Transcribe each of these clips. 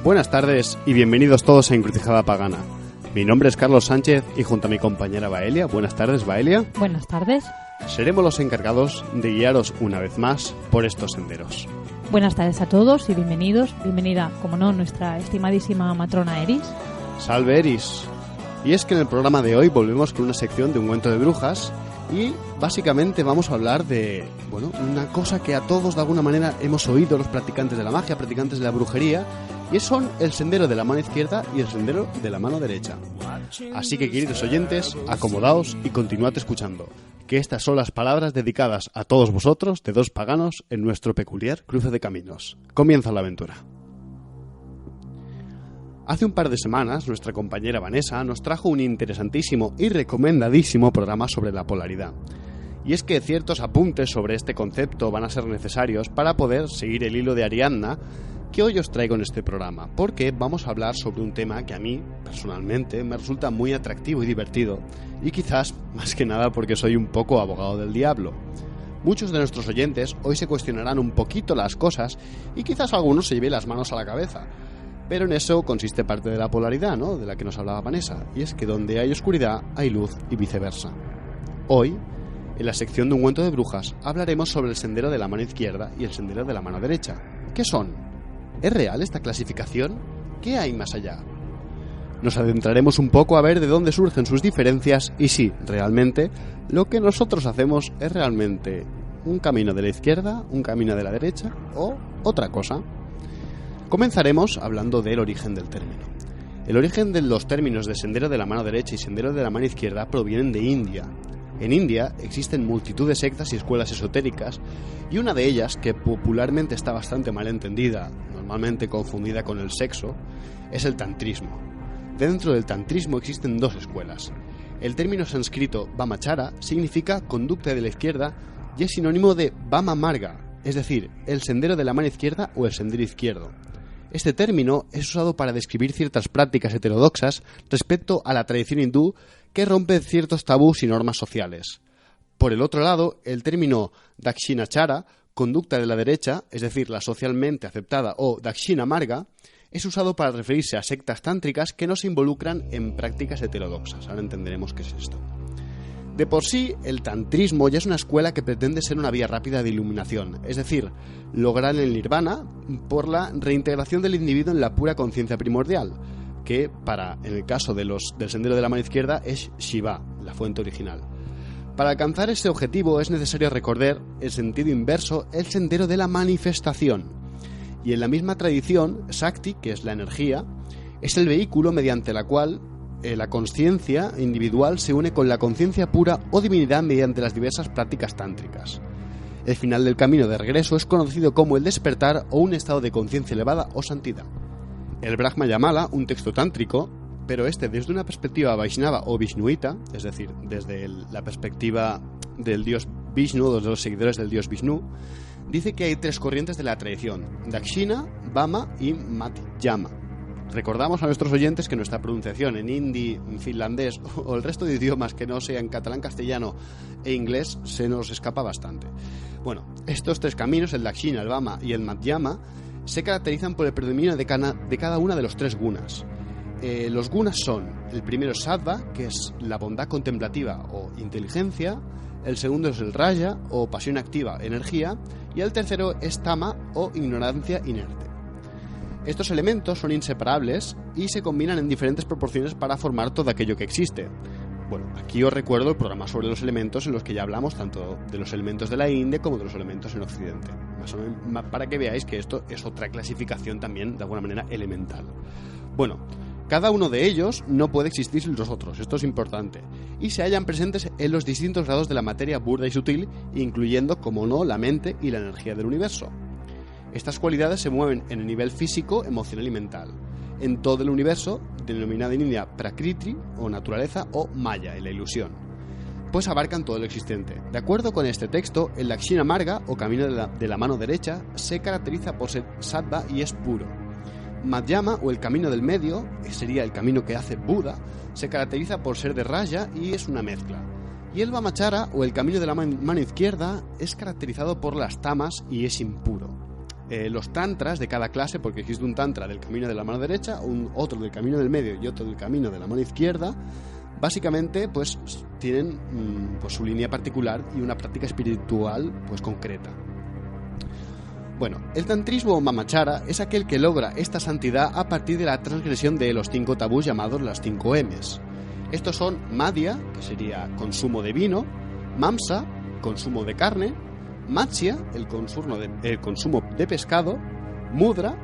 Buenas tardes y bienvenidos todos a Encrucijada Pagana. Mi nombre es Carlos Sánchez y junto a mi compañera Baelia. Buenas tardes, Baelia. Buenas tardes. Seremos los encargados de guiaros una vez más por estos senderos. Buenas tardes a todos y bienvenidos. Bienvenida, como no, nuestra estimadísima matrona Eris. Salve, Eris. Y es que en el programa de hoy volvemos con una sección de Ungüento de Brujas y básicamente vamos a hablar de, una cosa que a todos de alguna manera hemos oído los practicantes de la magia, practicantes de la brujería, y son el sendero de la mano izquierda y el sendero de la mano derecha. Así que, queridos oyentes, acomodaos y continuad escuchando, que estas son las palabras dedicadas a todos vosotros de dos paganos en nuestro peculiar cruce de caminos. Comienza la aventura. Hace un par de semanas, nuestra compañera Vanessa nos trajo un interesantísimo y recomendadísimo programa sobre la polaridad. Y es que ciertos apuntes sobre este concepto van a ser necesarios para poder seguir el hilo de Ariadna que hoy os traigo en este programa, porque vamos a hablar sobre un tema que a mí, personalmente, me resulta muy atractivo y divertido, y quizás, más que nada, porque soy un poco abogado del diablo. Muchos de nuestros oyentes hoy se cuestionarán un poquito las cosas, y quizás algunos se lleven las manos a la cabeza. Pero en eso consiste parte de la polaridad, ¿no?, de la que nos hablaba Vanessa, y es que donde hay oscuridad hay luz y viceversa. Hoy, en la sección de Ungüento de Brujas, hablaremos sobre el sendero de la mano izquierda y el sendero de la mano derecha. ¿Qué son? ¿Es real esta clasificación? ¿Qué hay más allá? Nos adentraremos un poco a ver de dónde surgen sus diferencias y si, realmente, lo que nosotros hacemos es realmente un camino de la izquierda, un camino de la derecha o otra cosa. Comenzaremos hablando del origen del término. El origen de los términos de sendero de la mano derecha y sendero de la mano izquierda provienen de India. En India existen multitud de sectas y escuelas esotéricas, y una de ellas, que popularmente está bastante mal entendida, normalmente confundida con el sexo, es el tantrismo. Dentro del tantrismo existen dos escuelas. El término sánscrito Vamachara significa conducta de la izquierda y es sinónimo de Vama Marga, es decir, el sendero de la mano izquierda o el sendero izquierdo. Este término es usado para describir ciertas prácticas heterodoxas respecto a la tradición hindú que rompe ciertos tabús y normas sociales. Por el otro lado, el término Dakshinachara, conducta de la derecha, es decir, la socialmente aceptada, o Dakshina Marga, es usado para referirse a sectas tántricas que no se involucran en prácticas heterodoxas. Ahora entenderemos qué es esto. De por sí, el tantrismo ya es una escuela que pretende ser una vía rápida de iluminación, es decir, lograr el nirvana por la reintegración del individuo en la pura conciencia primordial, que en el caso del sendero de la mano izquierda es Shiva, la fuente original. Para alcanzar este objetivo es necesario recorrer el sentido inverso, el sendero de la manifestación. Y en la misma tradición, Shakti, que es la energía, es el vehículo mediante la cual la conciencia individual se une con la conciencia pura o divinidad mediante las diversas prácticas tántricas. El final del camino de regreso es conocido como el despertar o un estado de conciencia elevada o santidad. El Brahma Yamala, un texto tántrico, pero desde una perspectiva Vaishnava o Vishnuita, es decir, desde la perspectiva del dios Vishnu, de los seguidores del dios Vishnu, dice que hay tres corrientes de la tradición: Dakshina, Vama y Madhyama. Recordamos a nuestros oyentes que nuestra pronunciación en hindi, finlandés o el resto de idiomas que no sean catalán, castellano e inglés se nos escapa bastante. Bueno, estos tres caminos, el Dakshina, el Vama y el Madhyama, se caracterizan por el predominio de cada una de los tres gunas. Los gunas son: el primero es Sattva, que es la bondad contemplativa o inteligencia; el segundo es el Raja o pasión activa, energía; y el tercero es Tama o ignorancia inerte. Estos elementos son inseparables y se combinan en diferentes proporciones para formar todo aquello que existe. Bueno, aquí os recuerdo el programa sobre los elementos en los que ya hablamos tanto de los elementos de la India como de los elementos en Occidente. Más o menos, para que veáis que esto es otra clasificación también, de alguna manera, elemental. Bueno, cada uno de ellos no puede existir sin los otros, esto es importante, y se hallan presentes en los distintos grados de la materia burda y sutil, incluyendo, como no, la mente y la energía del universo. Estas cualidades se mueven en el nivel físico, emocional y mental, en todo el universo, denominado en India Prakriti, o naturaleza, o Maya, la ilusión, pues abarcan todo lo existente. De acuerdo con este texto, el Dakshina Marga, o camino de la mano derecha, se caracteriza por ser sattva y es puro. Madhyama, o el camino del medio, que sería el camino que hace Buda, se caracteriza por ser de Raja y es una mezcla. Y el Vamachara, o el camino de la mano izquierda, es caracterizado por las tamas y es impuro. los tantras de cada clase, porque existe un tantra del camino de la mano derecha, otro del camino del medio y otro del camino de la mano izquierda. Básicamente, pues tienen pues su línea particular y una práctica espiritual pues concreta. Bueno, el tantrismo o mamachara es aquel que logra esta santidad a partir de la transgresión de los 5 tabús llamados las 5 M's. Estos son madhya, que sería consumo de vino, mamsa, consumo de carne, matsya, el consumo de pescado, mudra,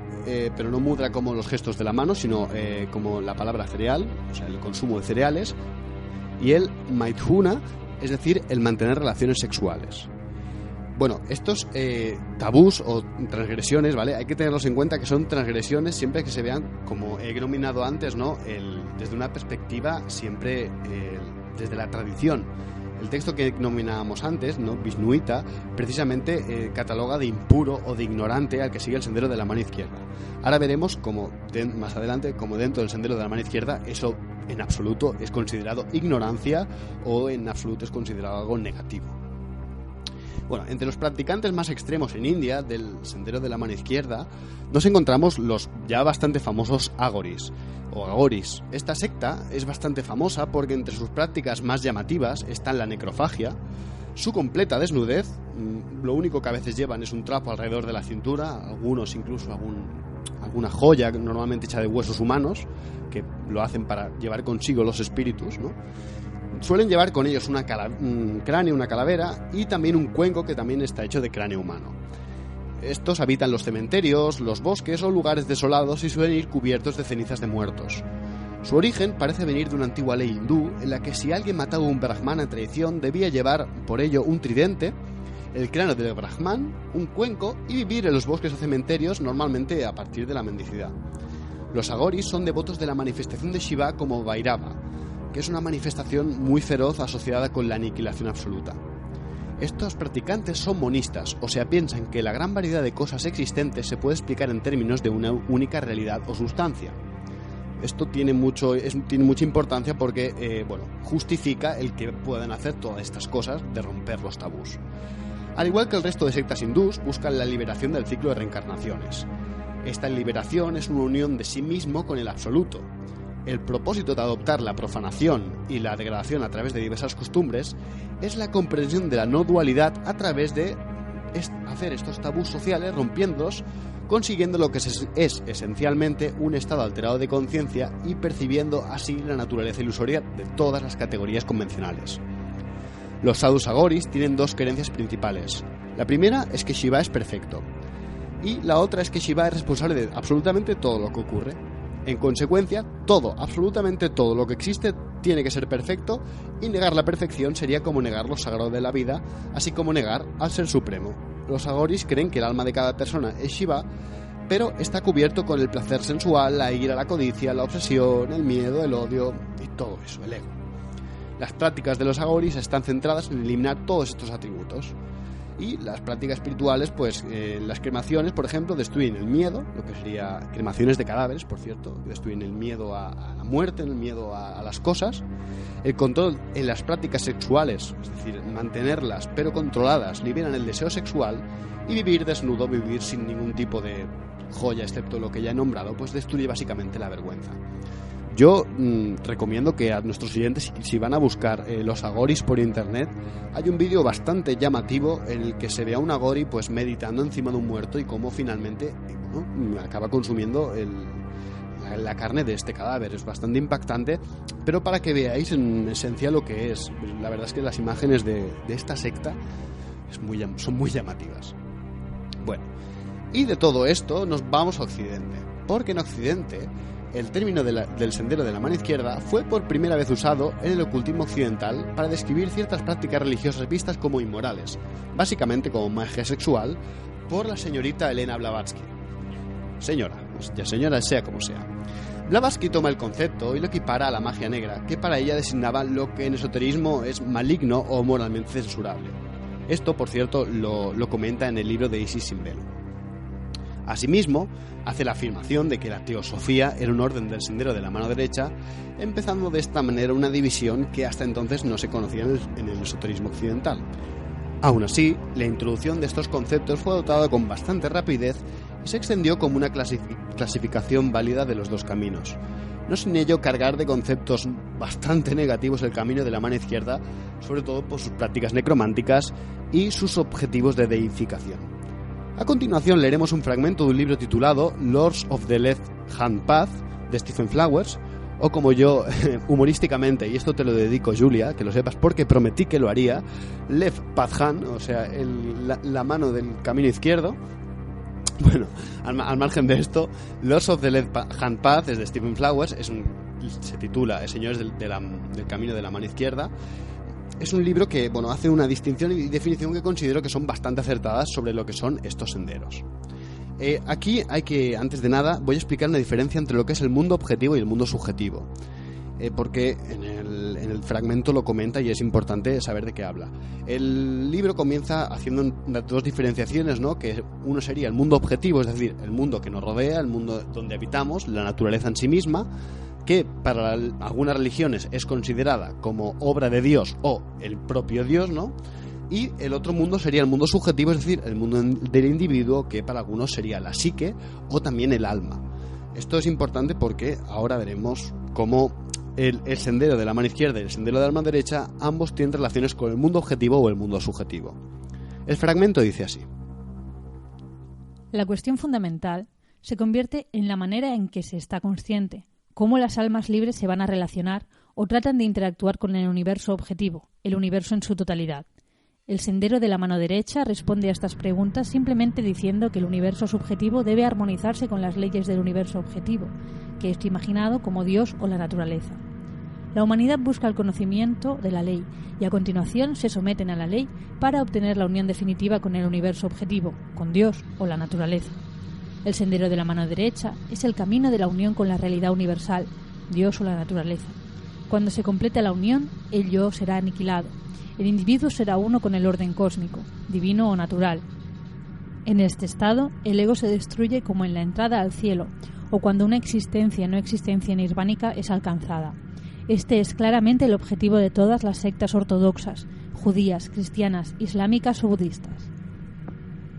pero no mudra como los gestos de la mano, sino como la palabra cereal, o sea, el consumo de cereales, y el maithuna, es decir, el mantener relaciones sexuales. Bueno, estos tabús o transgresiones, ¿vale? Hay que tenerlos en cuenta que son transgresiones siempre que se vean, como he denominado antes, ¿no? Desde una perspectiva siempre desde la tradición. El texto que nominábamos antes, ¿no? Vishnuita, precisamente cataloga de impuro o de ignorante al que sigue el sendero de la mano izquierda. Ahora veremos cómo más adelante, como dentro del sendero de la mano izquierda, eso en absoluto es considerado ignorancia o en absoluto es considerado algo negativo. Bueno, entre los practicantes más extremos en India del sendero de la mano izquierda nos encontramos los ya bastante famosos agoris o agoris. Esta secta es bastante famosa porque entre sus prácticas más llamativas están la necrofagia, su completa desnudez, lo único que a veces llevan es un trapo alrededor de la cintura, algunos incluso alguna joya normalmente hecha de huesos humanos que lo hacen para llevar consigo los espíritus, ¿no? Suelen llevar con ellos un cráneo, una calavera y también un cuenco que también está hecho de cráneo humano. Estos habitan los cementerios, los bosques o lugares desolados y suelen ir cubiertos de cenizas de muertos. Su origen parece venir de una antigua ley hindú en la que si alguien mataba a un brahmana en traición debía llevar por ello un tridente, el cráneo del brahman, un cuenco y vivir en los bosques o cementerios normalmente a partir de la mendicidad. Los agoris son devotos de la manifestación de Shiva como Bhairava, que es una manifestación muy feroz asociada con la aniquilación absoluta. Estos practicantes son monistas, o sea, piensan que la gran variedad de cosas existentes se puede explicar en términos de una única realidad o sustancia. Esto tiene mucha importancia porque justifica el que puedan hacer todas estas cosas de romper los tabús. Al igual que el resto de sectas hindús, buscan la liberación del ciclo de reencarnaciones. Esta liberación es una unión de sí mismo con el absoluto. El propósito de adoptar la profanación y la degradación a través de diversas costumbres es la comprensión de la no dualidad a través de hacer estos tabús sociales, rompiéndolos, consiguiendo lo que es esencialmente un estado alterado de conciencia y percibiendo así la naturaleza ilusoria de todas las categorías convencionales. Los sadhus agoris tienen dos creencias principales. La primera es que Shiva es perfecto y la otra es que Shiva es responsable de absolutamente todo lo que ocurre. En consecuencia, absolutamente todo lo que existe tiene que ser perfecto y negar la perfección sería como negar lo sagrado de la vida, así como negar al Ser Supremo. Los agoris creen que el alma de cada persona es Shiva, pero está cubierto con el placer sensual, la ira, la codicia, la obsesión, el miedo, el odio y todo eso, el ego. Las prácticas de los agoris están centradas en eliminar todos estos atributos. Y las prácticas espirituales, pues las cremaciones, por ejemplo, destruyen el miedo, lo que sería cremaciones de cadáveres, por cierto, destruyen el miedo a la muerte, el miedo a las cosas, el control en las prácticas sexuales, es decir, mantenerlas pero controladas, liberan el deseo sexual y vivir desnudo, vivir sin ningún tipo de joya, excepto lo que ya he nombrado, pues destruye básicamente la vergüenza. Yo recomiendo que a nuestros oyentes, si van a buscar los agoris por internet, hay un vídeo bastante llamativo en el que se ve a un agori pues meditando encima de un muerto y cómo finalmente acaba consumiendo la carne de este cadáver. Es bastante impactante, pero para que veáis en esencia lo que es. La verdad es que las imágenes de esta secta son muy llamativas. Bueno, y de todo esto nos vamos a Occidente, porque en Occidente el término del sendero de la mano izquierda fue por primera vez usado en el ocultismo occidental para describir ciertas prácticas religiosas vistas como inmorales, básicamente como magia sexual, por la señorita Elena Blavatsky. Señora, pues ya señora sea como sea. Blavatsky toma el concepto y lo equipara a la magia negra, que para ella designaba lo que en esoterismo es maligno o moralmente censurable. Esto, por cierto, lo comenta en el libro de Isis sin velo. Asimismo, hace la afirmación de que la teosofía era un orden del sendero de la mano derecha, empezando de esta manera una división que hasta entonces no se conocía en el esoterismo occidental. Aún así, la introducción de estos conceptos fue adoptada con bastante rapidez y se extendió como una clasificación válida de los dos caminos, no sin ello cargar de conceptos bastante negativos el camino de la mano izquierda, sobre todo por sus prácticas necrománticas y sus objetivos de deificación. A continuación leeremos un fragmento de un libro titulado Lords of the Left Hand Path de Stephen Flowers, o como yo humorísticamente, y esto te lo dedico Julia, que lo sepas porque prometí que lo haría, Left Path Hand, o sea, la mano del camino izquierdo. Bueno, al margen de esto, Lords of the Left Hand Path es de Stephen Flowers, se titula Señores del camino de la mano izquierda. Es un libro que, bueno, hace una distinción y definición que considero que son bastante acertadas sobre lo que son estos senderos. Aquí antes de nada, voy a explicar una diferencia entre lo que es el mundo objetivo y el mundo subjetivo. Porque en el fragmento lo comenta y es importante saber de qué habla. El libro comienza haciendo dos diferenciaciones, ¿no? Que uno sería el mundo objetivo, es decir, el mundo que nos rodea, el mundo donde habitamos, la naturaleza en sí misma, que para algunas religiones es considerada como obra de Dios o el propio Dios, ¿no? Y el otro mundo sería el mundo subjetivo, es decir, el mundo del individuo, que para algunos sería la psique o también el alma. Esto es importante porque ahora veremos cómo el sendero de la mano izquierda y el sendero de la mano derecha ambos tienen relaciones con el mundo objetivo o el mundo subjetivo. El fragmento dice así: La cuestión fundamental se convierte en la manera en que se está consciente, cómo las almas libres se van a relacionar o tratan de interactuar con el universo objetivo, el universo en su totalidad. El sendero de la mano derecha responde a estas preguntas simplemente diciendo que el universo subjetivo debe armonizarse con las leyes del universo objetivo, que es imaginado como Dios o la naturaleza. La humanidad busca el conocimiento de la ley y a continuación se someten a la ley para obtener la unión definitiva con el universo objetivo, con Dios o la naturaleza. El sendero de la mano derecha es el camino de la unión con la realidad universal, Dios o la naturaleza. Cuando se completa la unión, el yo será aniquilado. El individuo será uno con el orden cósmico, divino o natural. En este estado, el ego se destruye como en la entrada al cielo, o cuando una existencia no existencia nirvánica es alcanzada. Este es claramente el objetivo de todas las sectas ortodoxas, judías, cristianas, islámicas o budistas.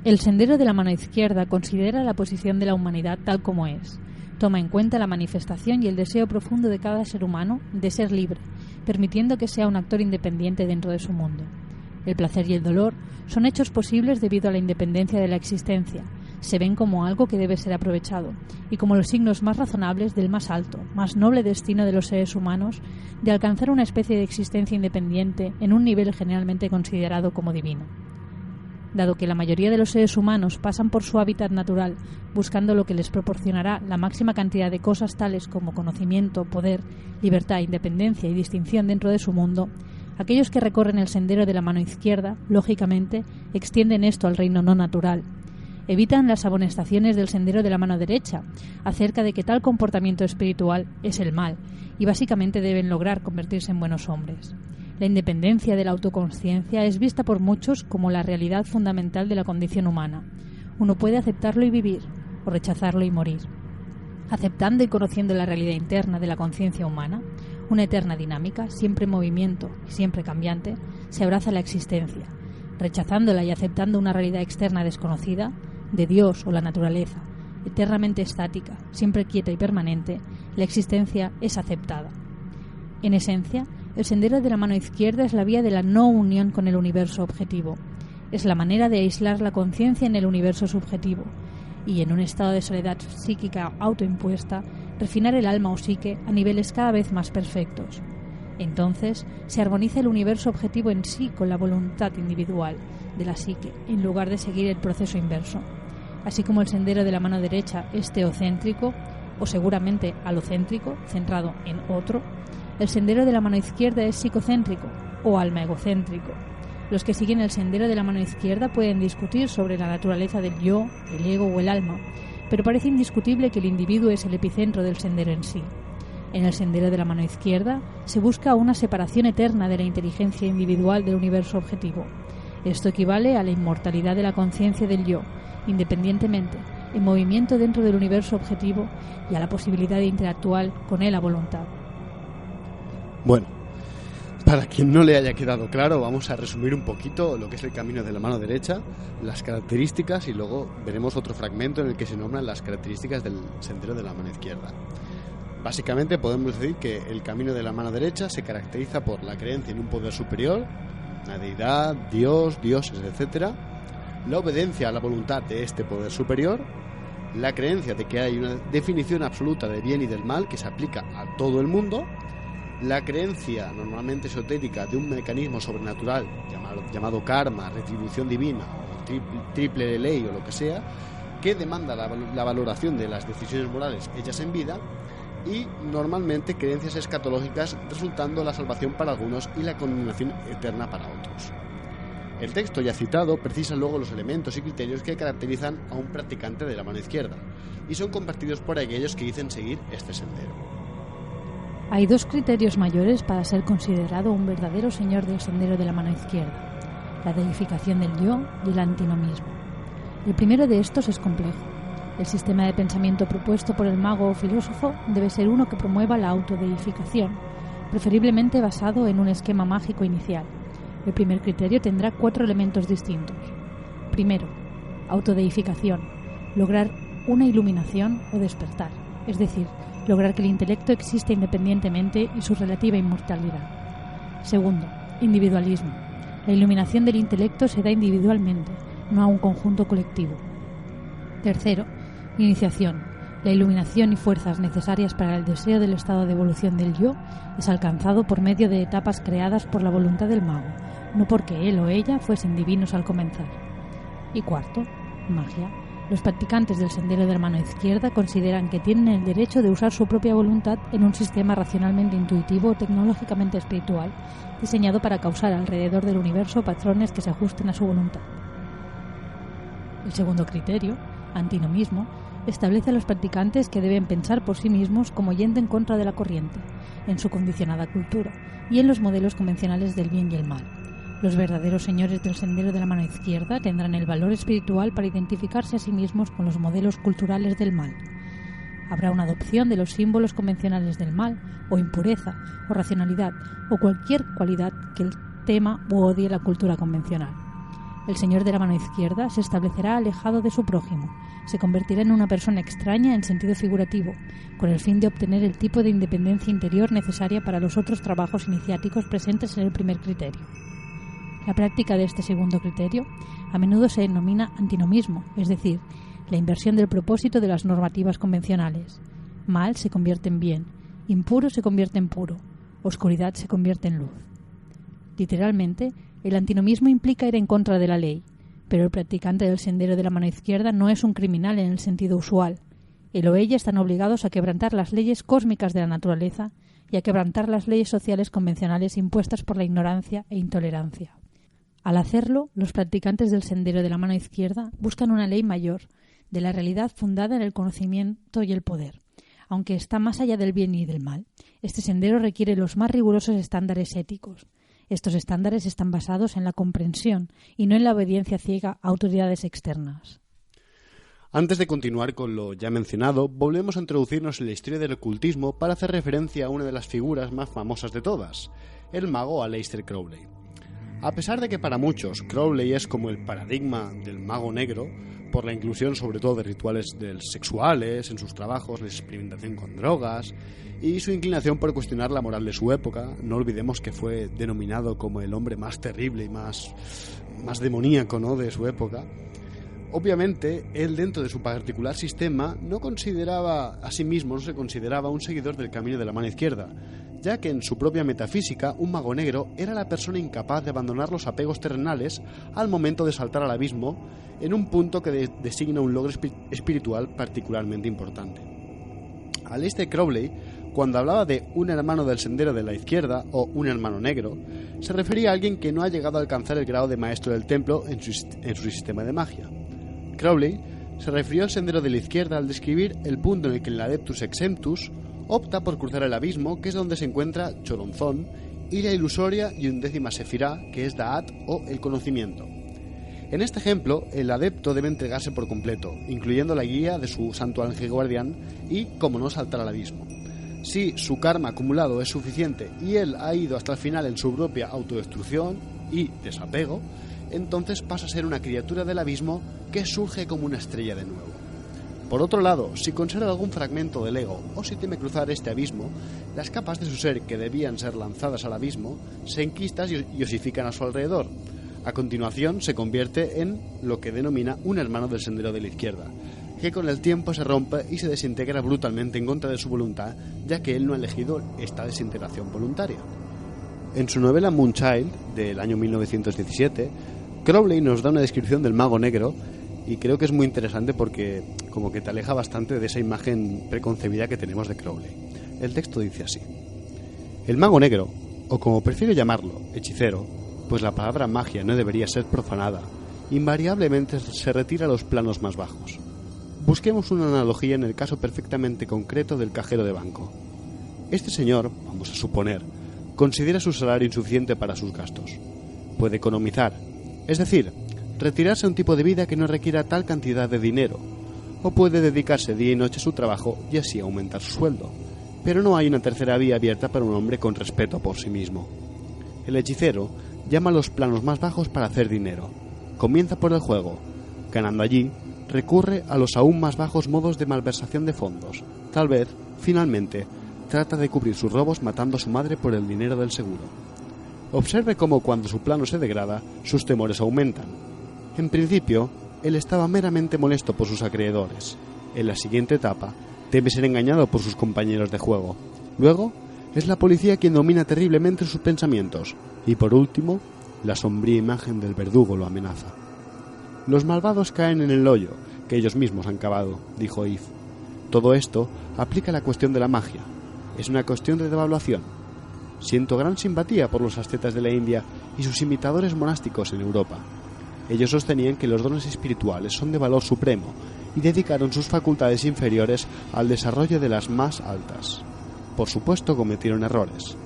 El sendero de la mano izquierda considera la posición de la humanidad tal como es. Toma en cuenta la manifestación y el deseo profundo de cada ser humano de ser libre, permitiendo que sea un actor independiente dentro de su mundo. El placer y el dolor son hechos posibles debido a la independencia de la existencia. Se ven como algo que debe ser aprovechado y como los signos más razonables del más alto, más noble destino de los seres humanos de alcanzar una especie de existencia independiente en un nivel generalmente considerado como divino. Dado que la mayoría de los seres humanos pasan por su hábitat natural buscando lo que les proporcionará la máxima cantidad de cosas tales como conocimiento, poder, libertad, independencia y distinción dentro de su mundo, aquellos que recorren el sendero de la mano izquierda, lógicamente, extienden esto al reino no natural. Evitan las amonestaciones del sendero de la mano derecha acerca de que tal comportamiento espiritual es el mal y básicamente deben lograr convertirse en buenos hombres. La independencia de la autoconsciencia es vista por muchos como la realidad fundamental de la condición humana. Uno puede aceptarlo y vivir, o rechazarlo y morir. Aceptando y conociendo la realidad interna de la conciencia humana, una eterna dinámica, siempre en movimiento y siempre cambiante, se abraza la existencia. Rechazándola y aceptando una realidad externa desconocida, de Dios o la naturaleza, eternamente estática, siempre quieta y permanente, la existencia es aceptada. En esencia, el sendero de la mano izquierda es la vía de la no unión con el universo objetivo. Es la manera de aislar la conciencia en el universo subjetivo y, en un estado de soledad psíquica autoimpuesta, refinar el alma o psique a niveles cada vez más perfectos. Entonces, se armoniza el universo objetivo en sí con la voluntad individual de la psique, en lugar de seguir el proceso inverso. Así como el sendero de la mano derecha es teocéntrico, o seguramente alocéntrico, centrado en otro, el sendero de la mano izquierda es psicocéntrico o alma egocéntrico. Los que siguen el sendero de la mano izquierda pueden discutir sobre la naturaleza del yo, el ego o el alma, pero parece indiscutible que el individuo es el epicentro del sendero en sí. En el sendero de la mano izquierda se busca una separación eterna de la inteligencia individual del universo objetivo. Esto equivale a la inmortalidad de la conciencia del yo, independientemente, en movimiento dentro del universo objetivo y a la posibilidad de interactuar con él a voluntad. Bueno, Para quien no le haya quedado claro, vamos a resumir un poquito lo que es el camino de la mano derecha, las características, y luego veremos otro fragmento en el que se nombran las características del sendero de la mano izquierda. Básicamente podemos decir que el camino de la mano derecha se caracteriza por la creencia en un poder superior, una deidad, Dios, dioses, etc., la obediencia a la voluntad de este poder superior, la creencia de que hay una definición absoluta del bien y del mal que se aplica a todo el mundo, la creencia normalmente esotérica de un mecanismo sobrenatural llamado karma, retribución divina, o triple ley o lo que sea, que demanda la valoración de las decisiones morales hechas en vida, y normalmente creencias escatológicas, resultando la salvación para algunos y la condenación eterna para otros. El texto ya citado precisa luego los elementos y criterios que caracterizan a un practicante de la mano izquierda, y son compartidos por aquellos que dicen seguir este sendero. Hay dos criterios mayores para ser considerado un verdadero señor del sendero de la mano izquierda: la deificación del yo y el antinomismo. El primero de estos es complejo. El sistema de pensamiento propuesto por el mago o filósofo debe ser uno que promueva la autodeificación, preferiblemente basado en un esquema mágico inicial. El primer criterio tendrá 4 elementos distintos. Primero, autodeificación, lograr una iluminación o despertar, es decir, lograr que el intelecto exista independientemente y su relativa inmortalidad. Segundo, individualismo. La iluminación del intelecto se da individualmente, no a un conjunto colectivo. Tercero, iniciación. La iluminación y fuerzas necesarias para el deseo del estado de evolución del yo es alcanzado por medio de etapas creadas por la voluntad del mago, no porque él o ella fuesen divinos al comenzar. Y cuarto, magia. Los practicantes del sendero de la mano izquierda consideran que tienen el derecho de usar su propia voluntad en un sistema racionalmente intuitivo o tecnológicamente espiritual, diseñado para causar alrededor del universo patrones que se ajusten a su voluntad. El segundo criterio, antinomismo, establece a los practicantes que deben pensar por sí mismos como yendo en contra de la corriente, en su condicionada cultura y en los modelos convencionales del bien y el mal. Los verdaderos señores del sendero de la mano izquierda tendrán el valor espiritual para identificarse a sí mismos con los modelos culturales del mal. Habrá una adopción de los símbolos convencionales del mal, o impureza, o racionalidad, o cualquier cualidad que el tema u odie la cultura convencional. El señor de la mano izquierda se establecerá alejado de su prójimo, se convertirá en una persona extraña en sentido figurativo, con el fin de obtener el tipo de independencia interior necesaria para los otros trabajos iniciáticos presentes en el primer criterio. La práctica de este segundo criterio a menudo se denomina antinomismo, es decir, la inversión del propósito de las normativas convencionales. Mal se convierte en bien, impuro se convierte en puro, oscuridad se convierte en luz. Literalmente, el antinomismo implica ir en contra de la ley, pero el practicante del sendero de la mano izquierda no es un criminal en el sentido usual. Él o ella están obligados a quebrantar las leyes cósmicas de la naturaleza y a quebrantar las leyes sociales convencionales impuestas por la ignorancia e intolerancia. Al hacerlo, los practicantes del sendero de la mano izquierda buscan una ley mayor, de la realidad fundada en el conocimiento y el poder. Aunque está más allá del bien y del mal, este sendero requiere los más rigurosos estándares éticos. Estos estándares están basados en la comprensión y no en la obediencia ciega a autoridades externas. Antes de continuar con lo ya mencionado, volvemos a introducirnos en la historia del ocultismo para hacer referencia a una de las figuras más famosas de todas, el mago Aleister Crowley. A pesar de que para muchos Crowley es como el paradigma del mago negro, por la inclusión sobre todo de rituales sexuales en sus trabajos, la experimentación con drogas y su inclinación por cuestionar la moral de su época, no olvidemos que fue denominado como el hombre más terrible y más demoníaco, ¿no?, de su época. Obviamente, él dentro de su particular sistema no se consideraba un seguidor del camino de la mano izquierda, ya que en su propia metafísica un mago negro era la persona incapaz de abandonar los apegos terrenales al momento de saltar al abismo en un punto que designa un logro espiritual particularmente importante. Aleister Crowley, cuando hablaba de un hermano del sendero de la izquierda o un hermano negro, se refería a alguien que no ha llegado a alcanzar el grado de maestro del templo en su sistema de magia. Crowley se refirió al sendero de la izquierda al describir el punto en el que el Adeptus Exemptus opta por cruzar el abismo, que es donde se encuentra Choronzón, y la ilusoria y 11ª sefirá, que es Da'at o el conocimiento. En este ejemplo, el adepto debe entregarse por completo, incluyendo la guía de su santo ángel guardián y, como no, saltar al abismo. Si su karma acumulado es suficiente y él ha ido hasta el final en su propia autodestrucción y desapego, entonces pasa a ser una criatura del abismo que surge como una estrella de nuevo. Por otro lado, si conserva algún fragmento del ego o si teme cruzar este abismo, las capas de su ser que debían ser lanzadas al abismo se enquistan y osifican a su alrededor. A continuación se convierte en lo que denomina un hermano del sendero de la izquierda, que con el tiempo se rompe y se desintegra brutalmente en contra de su voluntad, ya que él no ha elegido esta desintegración voluntaria. En su novela Moonchild, del año 1917, Crowley nos da una descripción del mago negro y creo que es muy interesante porque como que te aleja bastante de esa imagen preconcebida que tenemos de Crowley. El texto dice así: el mago negro, o como prefiero llamarlo, hechicero, pues la palabra magia no debería ser profanada, invariablemente se retira a los planos más bajos. Busquemos una analogía en el caso perfectamente concreto del cajero de banco. Este señor, vamos a suponer, considera su salario insuficiente para sus gastos. Puede economizar, es decir, retirarse a un tipo de vida que no requiera tal cantidad de dinero, o puede dedicarse día y noche a su trabajo y así aumentar su sueldo. Pero no hay una tercera vía abierta para un hombre con respeto por sí mismo. El hechicero llama a los planos más bajos para hacer dinero. Comienza por el juego. Ganando allí, recurre a los aún más bajos modos de malversación de fondos. Tal vez, finalmente, trata de cubrir sus robos matando a su madre por el dinero del seguro. Observe cómo cuando su plano se degrada, sus temores aumentan. En principio, él estaba meramente molesto por sus acreedores. En la siguiente etapa, teme ser engañado por sus compañeros de juego. Luego, es la policía quien domina terriblemente sus pensamientos. Y por último, la sombría imagen del verdugo lo amenaza. Los malvados caen en el hoyo que ellos mismos han cavado, dijo Eve. Todo esto aplica a la cuestión de la magia. Es una cuestión de devaluación. Siento gran simpatía por los ascetas de la India y sus imitadores monásticos en Europa. Ellos sostenían que los dones espirituales son de valor supremo y dedicaron sus facultades inferiores al desarrollo de las más altas. Por supuesto, cometieron errores.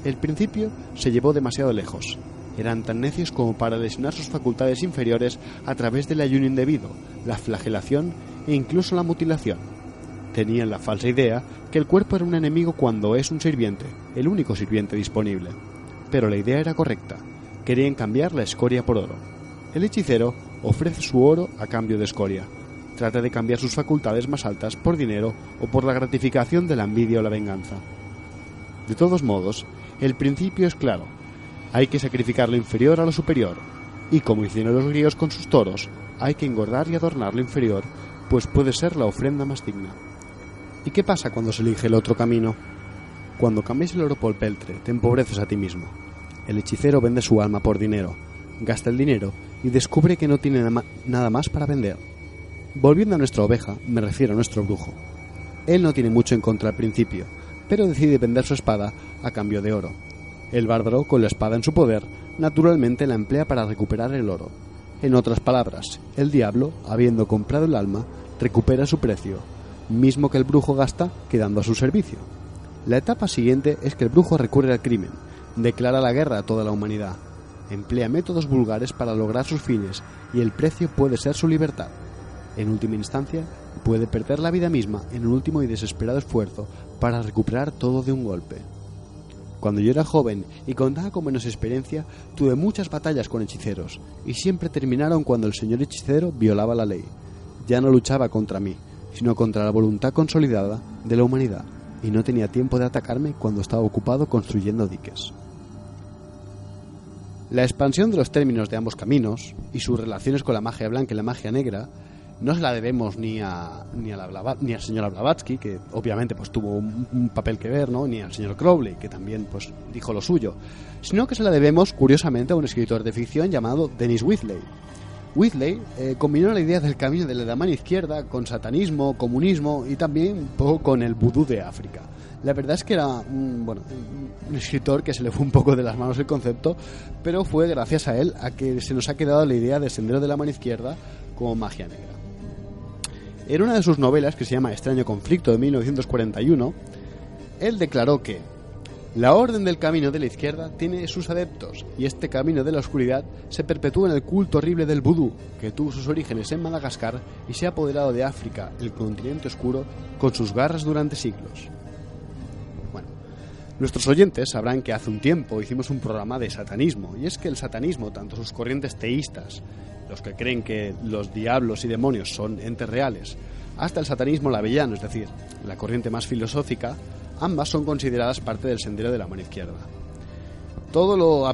El principio se llevó demasiado lejos. Eran tan necios como para lesionar sus facultades inferiores a través del ayuno indebido, la flagelación e incluso la mutilación. Tenían la falsa idea que el cuerpo era un enemigo cuando es un sirviente, el único sirviente disponible. Pero la idea era correcta. Querían cambiar la escoria por oro. El hechicero ofrece su oro a cambio de escoria. Trata de cambiar sus facultades más altas por dinero o por la gratificación de la envidia o la venganza. De todos modos, el principio es claro. Hay que sacrificar lo inferior a lo superior. Y como hicieron los griegos con sus toros, hay que engordar y adornar lo inferior, pues puede ser la ofrenda más digna. ¿Y qué pasa cuando se elige el otro camino? Cuando cambias el oro por peltre, te empobreces a ti mismo. El hechicero vende su alma por dinero, gasta el dinero y descubre que no tiene nada más para vender. Volviendo a nuestra oveja, me refiero a nuestro brujo. Él no tiene mucho en contra al principio, pero decide vender su espada a cambio de oro. El bárbaro, con la espada en su poder, naturalmente la emplea para recuperar el oro. En otras palabras, el diablo, habiendo comprado el alma, recupera su precio, mismo que el brujo gasta quedando a su servicio. La etapa siguiente es que el brujo recurre al crimen, declara la guerra a toda la humanidad, emplea métodos vulgares para lograr sus fines y el precio puede ser su libertad. En última instancia, puede perder la vida misma en un último y desesperado esfuerzo para recuperar todo de un golpe. Cuando yo era joven y contaba con menos experiencia, tuve muchas batallas con hechiceros y siempre terminaron cuando el señor hechicero violaba la ley. Ya no luchaba contra mí, sino contra la voluntad consolidada de la humanidad, y no tenía tiempo de atacarme cuando estaba ocupado construyendo diques. La expansión de los términos de ambos caminos y sus relaciones con la magia blanca y la magia negra no se la debemos ni al señor Blavatsky, que obviamente pues tuvo un papel que ver, ¿no? Ni al señor Crowley, que también pues dijo lo suyo, sino que se la debemos curiosamente a un escritor de ficción llamado Dennis Wheatley. Wheatley combinó la idea del camino de la mano izquierda con satanismo, comunismo y también un poco con el vudú de África. La verdad es que era un escritor que se le fue un poco de las manos el concepto, pero fue gracias a él a que se nos ha quedado la idea del sendero de la mano izquierda como magia negra. En una de sus novelas, que se llama Extraño Conflicto, de 1941, él declaró que la orden del camino de la izquierda tiene sus adeptos, y este camino de la oscuridad se perpetúa en el culto horrible del vudú, que tuvo sus orígenes en Madagascar y se ha apoderado de África, el continente oscuro, con sus garras durante siglos. Nuestros oyentes sabrán que hace un tiempo hicimos un programa de satanismo, y es que el satanismo, tanto sus corrientes teístas, los que creen que los diablos y demonios son entes reales, hasta el satanismo lavellano, es decir, la corriente más filosófica, ambas son consideradas parte del sendero de la mano izquierda. Todo lo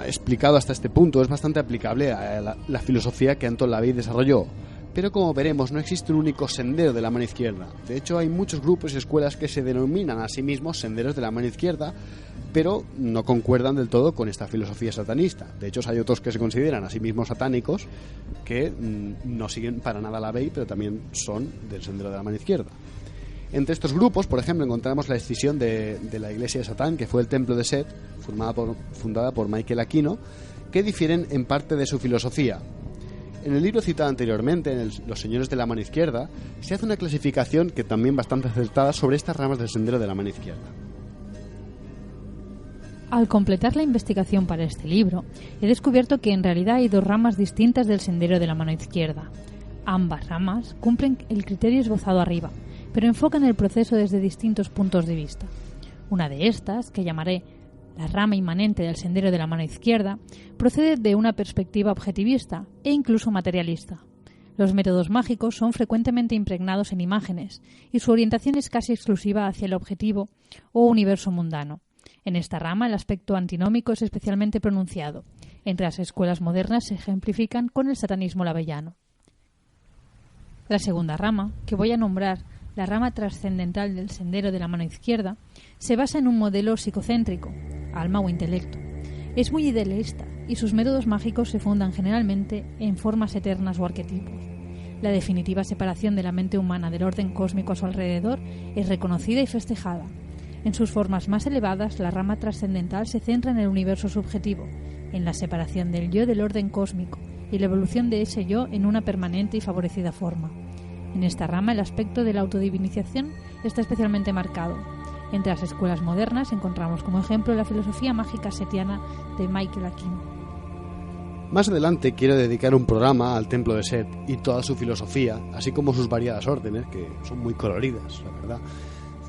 explicado hasta este punto es bastante aplicable a la filosofía que Anton LaVey desarrolló, pero como veremos no existe un único sendero de la mano izquierda. De hecho hay muchos grupos y escuelas que se denominan a sí mismos senderos de la mano izquierda, pero no concuerdan del todo con esta filosofía satanista. De hecho hay otros que se consideran a sí mismos satánicos que no siguen para nada LaVey, pero también son del sendero de la mano izquierda. Entre estos grupos, por ejemplo, encontramos la escisión de la iglesia de Satán, que fue el templo de Set, fundada por Michael Aquino, que difieren en parte de su filosofía. En el libro citado anteriormente, en Los señores de la mano izquierda, se hace una clasificación que también bastante acertada sobre estas ramas del sendero de la mano izquierda. Al completar la investigación para este libro, he descubierto que en realidad hay dos ramas distintas del sendero de la mano izquierda. Ambas ramas cumplen el criterio esbozado arriba, pero enfocan el proceso desde distintos puntos de vista. Una de estas, que llamaré la rama inmanente del sendero de la mano izquierda, procede de una perspectiva objetivista e incluso materialista. Los métodos mágicos son frecuentemente impregnados en imágenes y su orientación es casi exclusiva hacia el objetivo o universo mundano. En esta rama el aspecto antinómico es especialmente pronunciado. Entre las escuelas modernas se ejemplifican con el satanismo lavellano. La segunda rama, que voy a nombrar la rama trascendental del sendero de la mano izquierda, se basa en un modelo psicocéntrico, alma o intelecto. Es muy idealista y sus métodos mágicos se fundan generalmente en formas eternas o arquetipos. La definitiva separación de la mente humana del orden cósmico a su alrededor es reconocida y festejada. En sus formas más elevadas, la rama trascendental se centra en el universo subjetivo, en la separación del yo del orden cósmico y la evolución de ese yo en una permanente y favorecida forma. En esta rama el aspecto de la autodivinización está especialmente marcado. Entre las escuelas modernas encontramos como ejemplo la filosofía mágica setiana de Michael Aquino. Más adelante quiero dedicar un programa al templo de Set y toda su filosofía, así como sus variadas órdenes, que son muy coloridas, la verdad.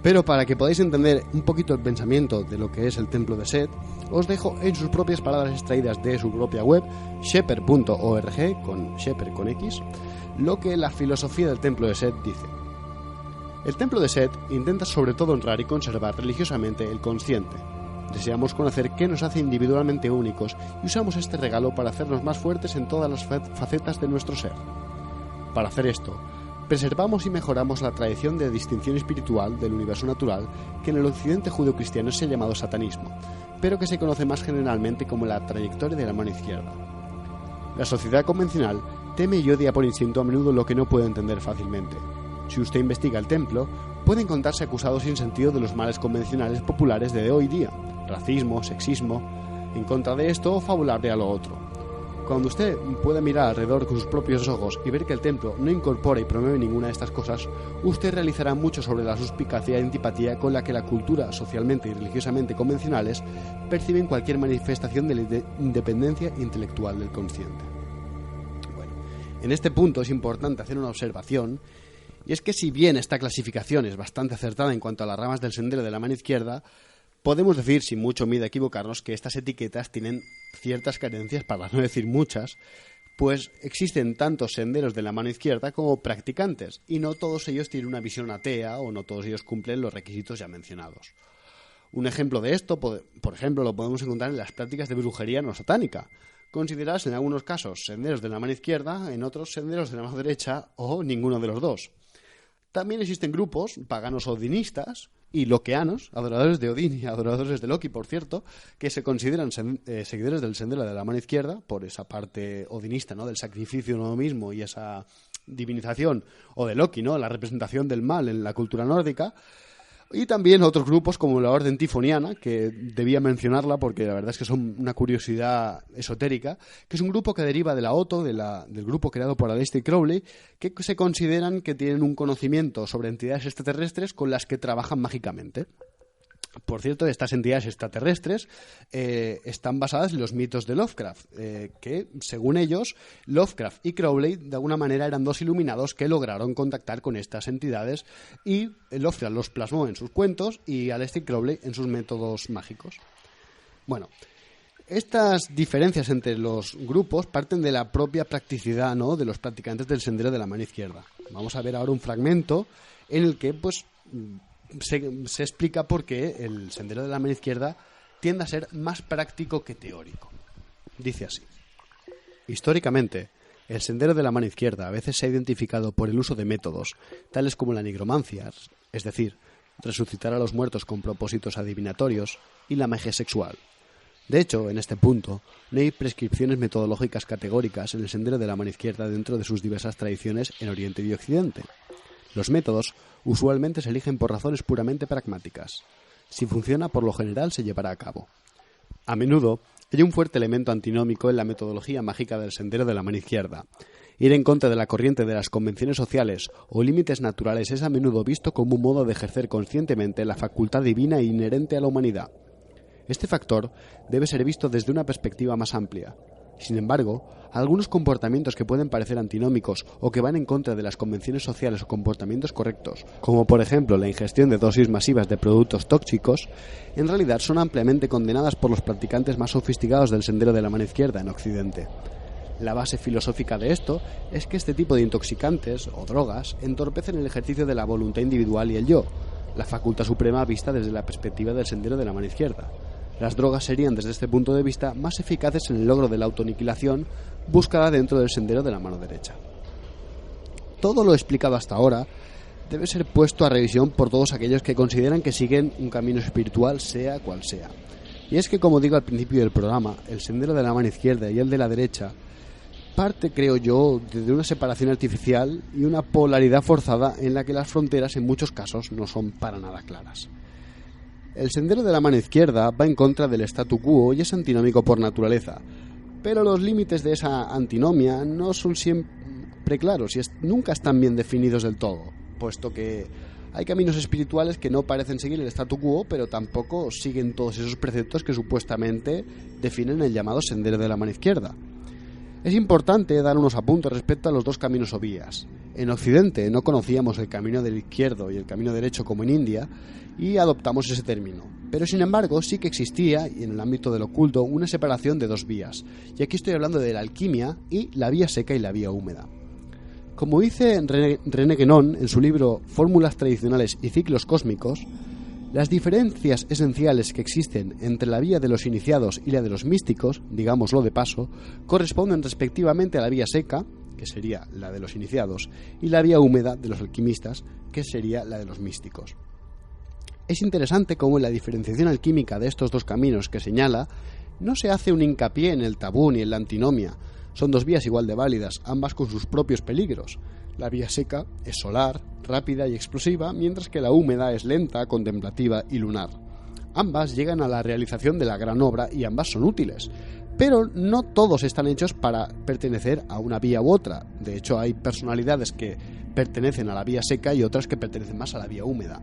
Pero para que podáis entender un poquito el pensamiento de lo que es el templo de Set, os dejo en sus propias palabras extraídas de su propia web, shepherd.org, con Shepherd con X, lo que la filosofía del templo de Set dice. El templo de Set intenta sobre todo honrar y conservar religiosamente el consciente. Deseamos conocer qué nos hace individualmente únicos y usamos este regalo para hacernos más fuertes en todas las facetas de nuestro ser. Para hacer esto, preservamos y mejoramos la tradición de distinción espiritual del universo natural que en el occidente judeocristiano se ha llamado satanismo, pero que se conoce más generalmente como la trayectoria de la mano izquierda. La sociedad convencional teme y odia por instinto a menudo lo que no puede entender fácilmente. Si usted investiga el templo, puede encontrarse acusado sin sentido de los males convencionales populares de hoy día, racismo, sexismo, en contra de esto o fabular a lo otro. Cuando usted pueda mirar alrededor con sus propios ojos y ver que el templo no incorpora y promueve ninguna de estas cosas, usted realizará mucho sobre la suspicacia y antipatía con la que la cultura socialmente y religiosamente convencionales perciben cualquier manifestación de la independencia intelectual del consciente. Bueno, en este punto es importante hacer una observación, y es que si bien esta clasificación es bastante acertada en cuanto a las ramas del sendero de la mano izquierda, podemos decir, sin mucho miedo a equivocarnos, que estas etiquetas tienen ciertas carencias, para no decir muchas, pues existen tantos senderos de la mano izquierda como practicantes, y no todos ellos tienen una visión atea o no todos ellos cumplen los requisitos ya mencionados. Un ejemplo de esto, por ejemplo, lo podemos encontrar en las prácticas de brujería no satánica, consideradas en algunos casos senderos de la mano izquierda, en otros senderos de la mano derecha o ninguno de los dos. También existen grupos paganos odinistas y loqueanos, adoradores de Odín y adoradores de Loki, por cierto, que se consideran seguidores del sendero de la mano izquierda por esa parte odinista, ¿no?, del sacrificio de uno mismo y esa divinización, o de Loki, ¿no?, la representación del mal en la cultura nórdica. Y también otros grupos como la Orden Tifoniana, que debía mencionarla porque la verdad es que son una curiosidad esotérica, que es un grupo que deriva de la Oto, del grupo creado por Aleister Crowley, que se consideran que tienen un conocimiento sobre entidades extraterrestres con las que trabajan mágicamente. Por cierto, estas entidades extraterrestres están basadas en los mitos de Lovecraft, que, según ellos, Lovecraft y Crowley, de alguna manera, eran dos iluminados que lograron contactar con estas entidades, y Lovecraft los plasmó en sus cuentos y Aleister Crowley en sus métodos mágicos. Bueno, estas diferencias entre los grupos parten de la propia practicidad, ¿no?, de los practicantes del Sendero de la Mano Izquierda. Vamos a ver ahora un fragmento en el que, pues, se explica por qué el Sendero de la Mano Izquierda tiende a ser más práctico que teórico. Dice así: históricamente, el Sendero de la Mano Izquierda a veces se ha identificado por el uso de métodos tales como la nigromancia, es decir, resucitar a los muertos con propósitos adivinatorios, y la magia sexual. De hecho, en este punto, no hay prescripciones metodológicas categóricas en el Sendero de la Mano Izquierda dentro de sus diversas tradiciones en Oriente y Occidente. Los métodos usualmente se eligen por razones puramente pragmáticas. Si funciona, por lo general se llevará a cabo. A menudo hay un fuerte elemento antinómico en la metodología mágica del Sendero de la Mano Izquierda. Ir en contra de la corriente de las convenciones sociales o límites naturales es a menudo visto como un modo de ejercer conscientemente la facultad divina inherente a la humanidad. Este factor debe ser visto desde una perspectiva más amplia. Sin embargo, algunos comportamientos que pueden parecer antinómicos o que van en contra de las convenciones sociales o comportamientos correctos, como por ejemplo la ingestión de dosis masivas de productos tóxicos, en realidad son ampliamente condenadas por los practicantes más sofisticados del Sendero de la Mano Izquierda en Occidente. La base filosófica de esto es que este tipo de intoxicantes o drogas entorpecen el ejercicio de la voluntad individual y el yo, la facultad suprema vista desde la perspectiva del Sendero de la Mano Izquierda. Las drogas serían, desde este punto de vista, más eficaces en el logro de la autoaniquilación buscada dentro del Sendero de la Mano Derecha. Todo lo explicado hasta ahora debe ser puesto a revisión por todos aquellos que consideran que siguen un camino espiritual, sea cual sea. Y es que, como digo al principio del programa, el Sendero de la Mano Izquierda y el de la derecha parte, creo yo, de una separación artificial y una polaridad forzada en la que las fronteras en muchos casos no son para nada claras. El Sendero de la Mano Izquierda va en contra del statu quo y es antinómico por naturaleza, pero los límites de esa antinomia no son siempre claros y nunca están bien definidos del todo, puesto que hay caminos espirituales que no parecen seguir el statu quo, pero tampoco siguen todos esos preceptos que supuestamente definen el llamado Sendero de la Mano Izquierda. Es importante dar unos apuntes respecto a los dos caminos o vías. En Occidente no conocíamos el camino del izquierdo y el camino derecho como en India y adoptamos ese término. Pero sin embargo sí que existía, y en el ámbito del oculto, una separación de dos vías. Y aquí estoy hablando de la alquimia y la vía seca y la vía húmeda. Como dice René Guénon en su libro Fórmulas tradicionales y ciclos cósmicos, las diferencias esenciales que existen entre la vía de los iniciados y la de los místicos, digámoslo de paso, corresponden respectivamente a la vía seca, que sería la de los iniciados, y la vía húmeda de los alquimistas, que sería la de los místicos. Es interesante cómo en la diferenciación alquímica de estos dos caminos que señala, no se hace un hincapié en el tabú ni en la antinomia. Son dos vías igual de válidas, ambas con sus propios peligros. La vía seca es solar, rápida y explosiva, mientras que la húmeda es lenta, contemplativa y lunar. Ambas llegan a la realización de la gran obra y ambas son útiles, pero no todos están hechos para pertenecer a una vía u otra. De hecho, hay personalidades que pertenecen a la vía seca y otras que pertenecen más a la vía húmeda.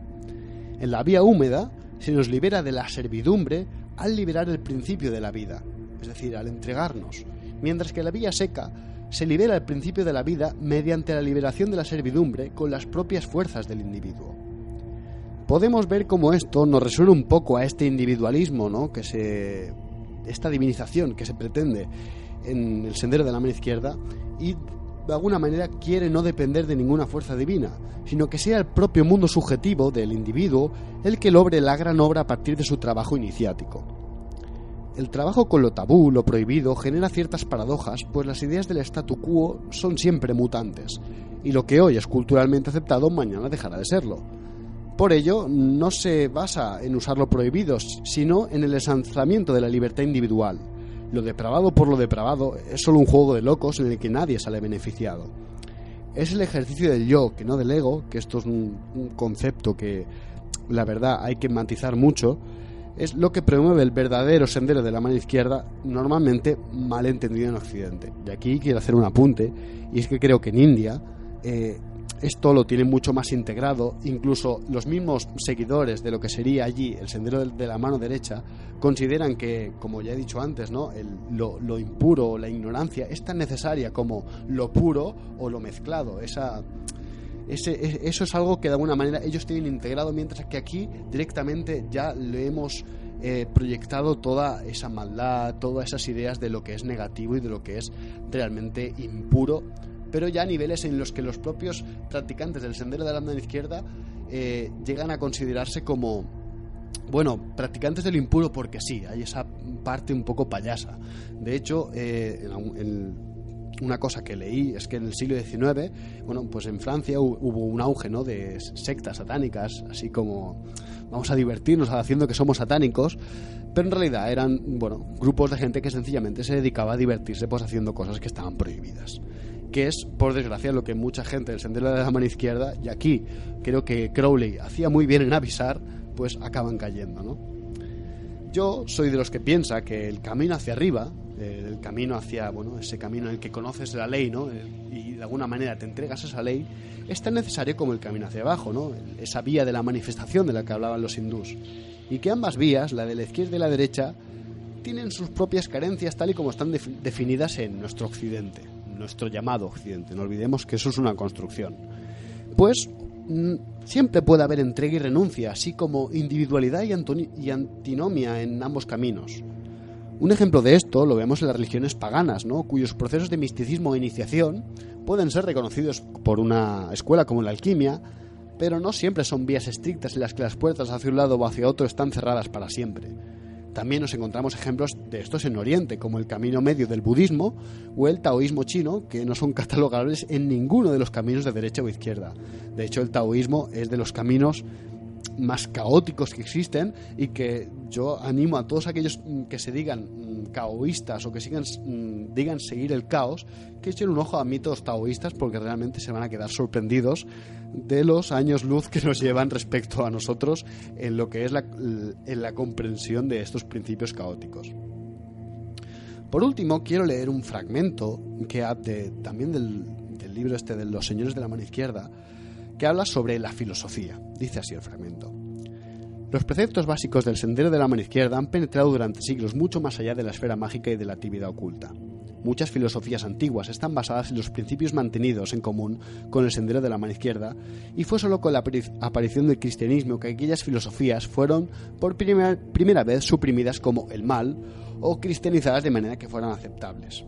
En la vía húmeda se nos libera de la servidumbre al liberar el principio de la vida, es decir, al entregarnos, mientras que en la vía seca se libera el principio de la vida mediante la liberación de la servidumbre con las propias fuerzas del individuo. Podemos ver cómo esto nos resuena un poco a este individualismo, ¿no?, esta divinización que se pretende en el Sendero de la Mano Izquierda y de alguna manera quiere no depender de ninguna fuerza divina, sino que sea el propio mundo subjetivo del individuo el que logre la gran obra a partir de su trabajo iniciático. El trabajo con lo tabú, lo prohibido, genera ciertas paradojas, pues las ideas del statu quo son siempre mutantes, y lo que hoy es culturalmente aceptado mañana dejará de serlo. Por ello, no se basa en usar lo prohibido, sino en el ensalzamiento de la libertad individual. Lo depravado por lo depravado es solo un juego de locos en el que nadie sale beneficiado. Es el ejercicio del yo, que no del ego, que esto es un concepto que, la verdad, hay que matizar mucho. Es lo que promueve el verdadero Sendero de la Mano Izquierda, normalmente mal entendido en Occidente. Y aquí quiero hacer un apunte, y es que creo que en India esto lo tienen mucho más integrado. Incluso los mismos seguidores de lo que sería allí el sendero de la mano derecha consideran que, como ya he dicho antes, ¿no?, lo impuro, la ignorancia, es tan necesaria como lo puro o lo mezclado. Eso es algo que de alguna manera ellos tienen integrado, mientras que aquí directamente ya le hemos proyectado toda esa maldad, todas esas ideas de lo que es negativo y de lo que es realmente impuro, pero ya a niveles en los que los propios practicantes del sendero de la mano izquierda llegan a considerarse como, bueno, practicantes del impuro, porque sí, hay esa parte un poco payasa. De hecho, una cosa que leí es que en el siglo XIX, bueno, pues en Francia hubo un auge, ¿no?, de sectas satánicas, así como vamos a divertirnos haciendo que somos satánicos, pero en realidad eran, bueno, grupos de gente que sencillamente se dedicaba a divertirse pues haciendo cosas que estaban prohibidas, que es, por desgracia, lo que mucha gente del sendero de la mano izquierda, y aquí creo que Crowley hacía muy bien en avisar, pues acaban cayendo, ¿no? Yo soy de los que piensa que el camino hacia arriba, el camino hacia, bueno, ese camino en el que conoces la ley, ¿no?, y de alguna manera te entregas a esa ley, es tan necesario como el camino hacia abajo, ¿no?, esa vía de la manifestación de la que hablaban los hindús, y que ambas vías, la de la izquierda y la derecha, tienen sus propias carencias tal y como están definidas en nuestro occidente, nuestro llamado occidente. No olvidemos que eso es una construcción. Pues siempre puede haber entrega y renuncia, así como individualidad y antinomia en ambos caminos. Un ejemplo de esto lo vemos en las religiones paganas, ¿no?, cuyos procesos de misticismo e iniciación pueden ser reconocidos por una escuela como la alquimia, pero no siempre son vías estrictas en las que las puertas hacia un lado o hacia otro están cerradas para siempre. También nos encontramos ejemplos de estos en Oriente, como el camino medio del budismo o el taoísmo chino, que no son catalogables en ninguno de los caminos de derecha o izquierda. De hecho, el taoísmo es de los caminos más caóticos que existen, y que yo animo a todos aquellos que se digan caoístas o que digan seguir el caos, que echen un ojo a mitos taoístas, porque realmente se van a quedar sorprendidos de los años luz que nos llevan respecto a nosotros en lo que es en la comprensión de estos principios caóticos. Por último, quiero leer un fragmento que también del libro este de los señores de la mano izquierda, que habla sobre la filosofía. Dice así el fragmento: los preceptos básicos del sendero de la mano izquierda han penetrado durante siglos mucho más allá de la esfera mágica y de la actividad oculta. Muchas filosofías antiguas están basadas en los principios mantenidos en común con el sendero de la mano izquierda, y fue solo con la aparición del cristianismo que aquellas filosofías fueron por primera vez suprimidas como el mal o cristianizadas de manera que fueran aceptables.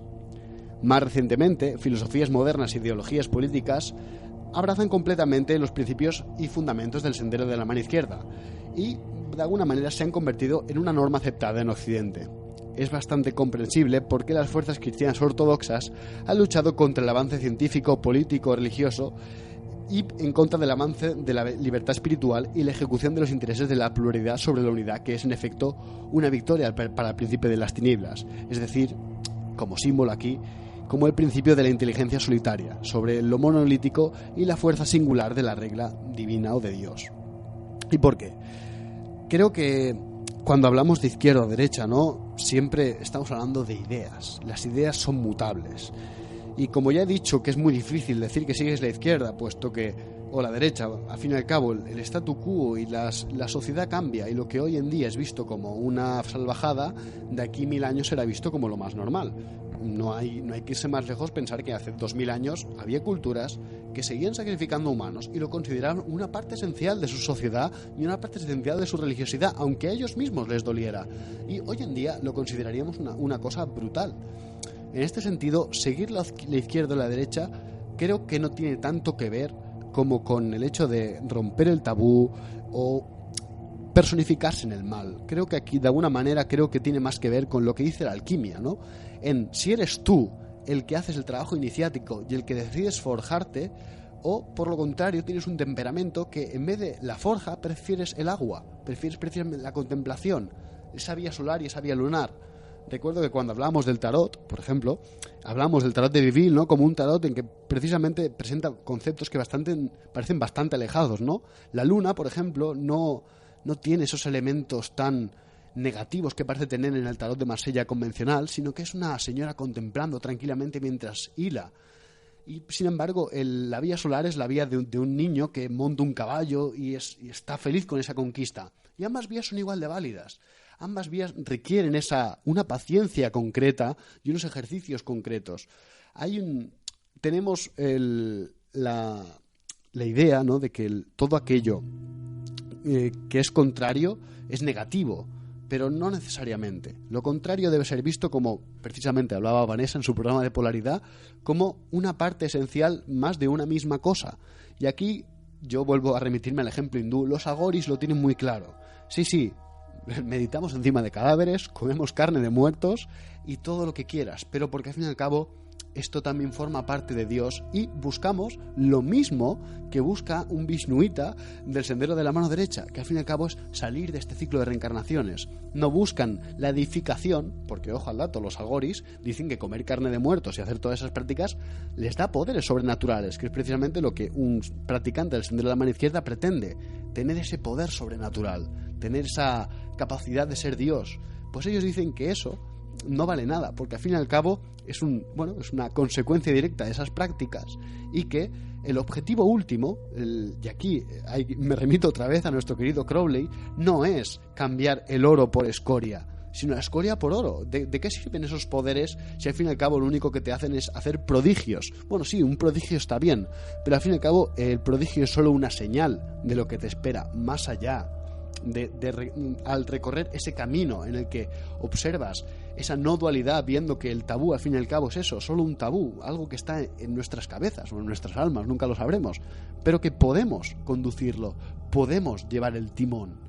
Más recientemente, filosofías modernas e ideologías políticas abrazan completamente los principios y fundamentos del sendero de la mano izquierda y, de alguna manera, se han convertido en una norma aceptada en Occidente. Es bastante comprensible porque las fuerzas cristianas ortodoxas han luchado contra el avance científico, político, religioso y en contra del avance de la libertad espiritual y la ejecución de los intereses de la pluralidad sobre la unidad, que es en efecto una victoria para el príncipe de las tinieblas, es decir, como símbolo aquí, como el principio de la inteligencia solitaria, sobre lo monolítico y la fuerza singular de la regla divina o de Dios. ¿Y por qué? Creo que cuando hablamos de izquierda o derecha, ¿no?, siempre estamos hablando de ideas. Las ideas son mutables. Y como ya he dicho que es muy difícil decir que sigues la izquierda, puesto que, o la derecha, al fin y al cabo, el statu quo y la sociedad cambia, y lo que hoy en día es visto como una salvajada, de aquí 1000 años será visto como lo más normal. No hay que irse más lejos, pensar que hace 2000 años había culturas que seguían sacrificando humanos y lo consideraban una parte esencial de su sociedad y una parte esencial de su religiosidad, aunque a ellos mismos les doliera. Y hoy en día lo consideraríamos una cosa brutal. En este sentido, seguir la izquierda o la derecha creo que no tiene tanto que ver como con el hecho de romper el tabú o personificarse en el mal. Creo que aquí, de alguna manera, creo que tiene más que ver con lo que dice la alquimia, ¿no? En si eres tú el que haces el trabajo iniciático y el que decides forjarte, o por lo contrario tienes un temperamento que en vez de la forja prefieres el agua, prefieres la contemplación, esa vía solar y esa vía lunar. Recuerdo que cuando hablamos del tarot, por ejemplo, hablamos del tarot de Viville, ¿no?, como un tarot en que precisamente presenta conceptos que parecen bastante alejados, ¿no? La luna, por ejemplo, no tiene esos elementos tan negativos que parece tener en el tarot de Marsella convencional, sino que es una señora contemplando tranquilamente mientras hila. Y sin embargo, la vía solar es la vía de un niño que monta un caballo y está feliz con esa conquista. Y ambas vías son igual de válidas. Ambas vías requieren una paciencia concreta y unos ejercicios concretos. Tenemos la idea, ¿no?, de que todo aquello que es contrario es negativo, pero no necesariamente. Lo contrario debe ser visto como, precisamente hablaba Vanessa en su programa de polaridad, como una parte esencial más de una misma cosa. Y aquí yo vuelvo a remitirme al ejemplo hindú. Los agoris lo tienen muy claro. Sí, meditamos encima de cadáveres, comemos carne de muertos y todo lo que quieras, pero porque al fin y al cabo esto también forma parte de Dios y buscamos lo mismo que busca un Vishnuita del sendero de la mano derecha, que al fin y al cabo es salir de este ciclo de reencarnaciones. No buscan la edificación, porque ojo al dato, los agoris dicen que comer carne de muertos y hacer todas esas prácticas les da poderes sobrenaturales, que es precisamente lo que un practicante del sendero de la mano izquierda pretende, tener ese poder sobrenatural, tener esa capacidad de ser Dios. Pues ellos dicen que eso no vale nada, porque al fin y al cabo es una consecuencia directa de esas prácticas, y que el objetivo último, y aquí me remito otra vez a nuestro querido Crowley, no es cambiar el oro por escoria, sino la escoria por oro. ¿De qué sirven esos poderes si al fin y al cabo lo único que te hacen es hacer prodigios? Bueno, sí, un prodigio está bien, pero al fin y al cabo el prodigio es solo una señal de lo que te espera más allá. Al recorrer ese camino en el que observas esa no dualidad, viendo que el tabú al fin y al cabo es eso, solo un tabú, algo que está en nuestras cabezas o en nuestras almas, nunca lo sabremos, pero que podemos conducirlo, podemos llevar el timón.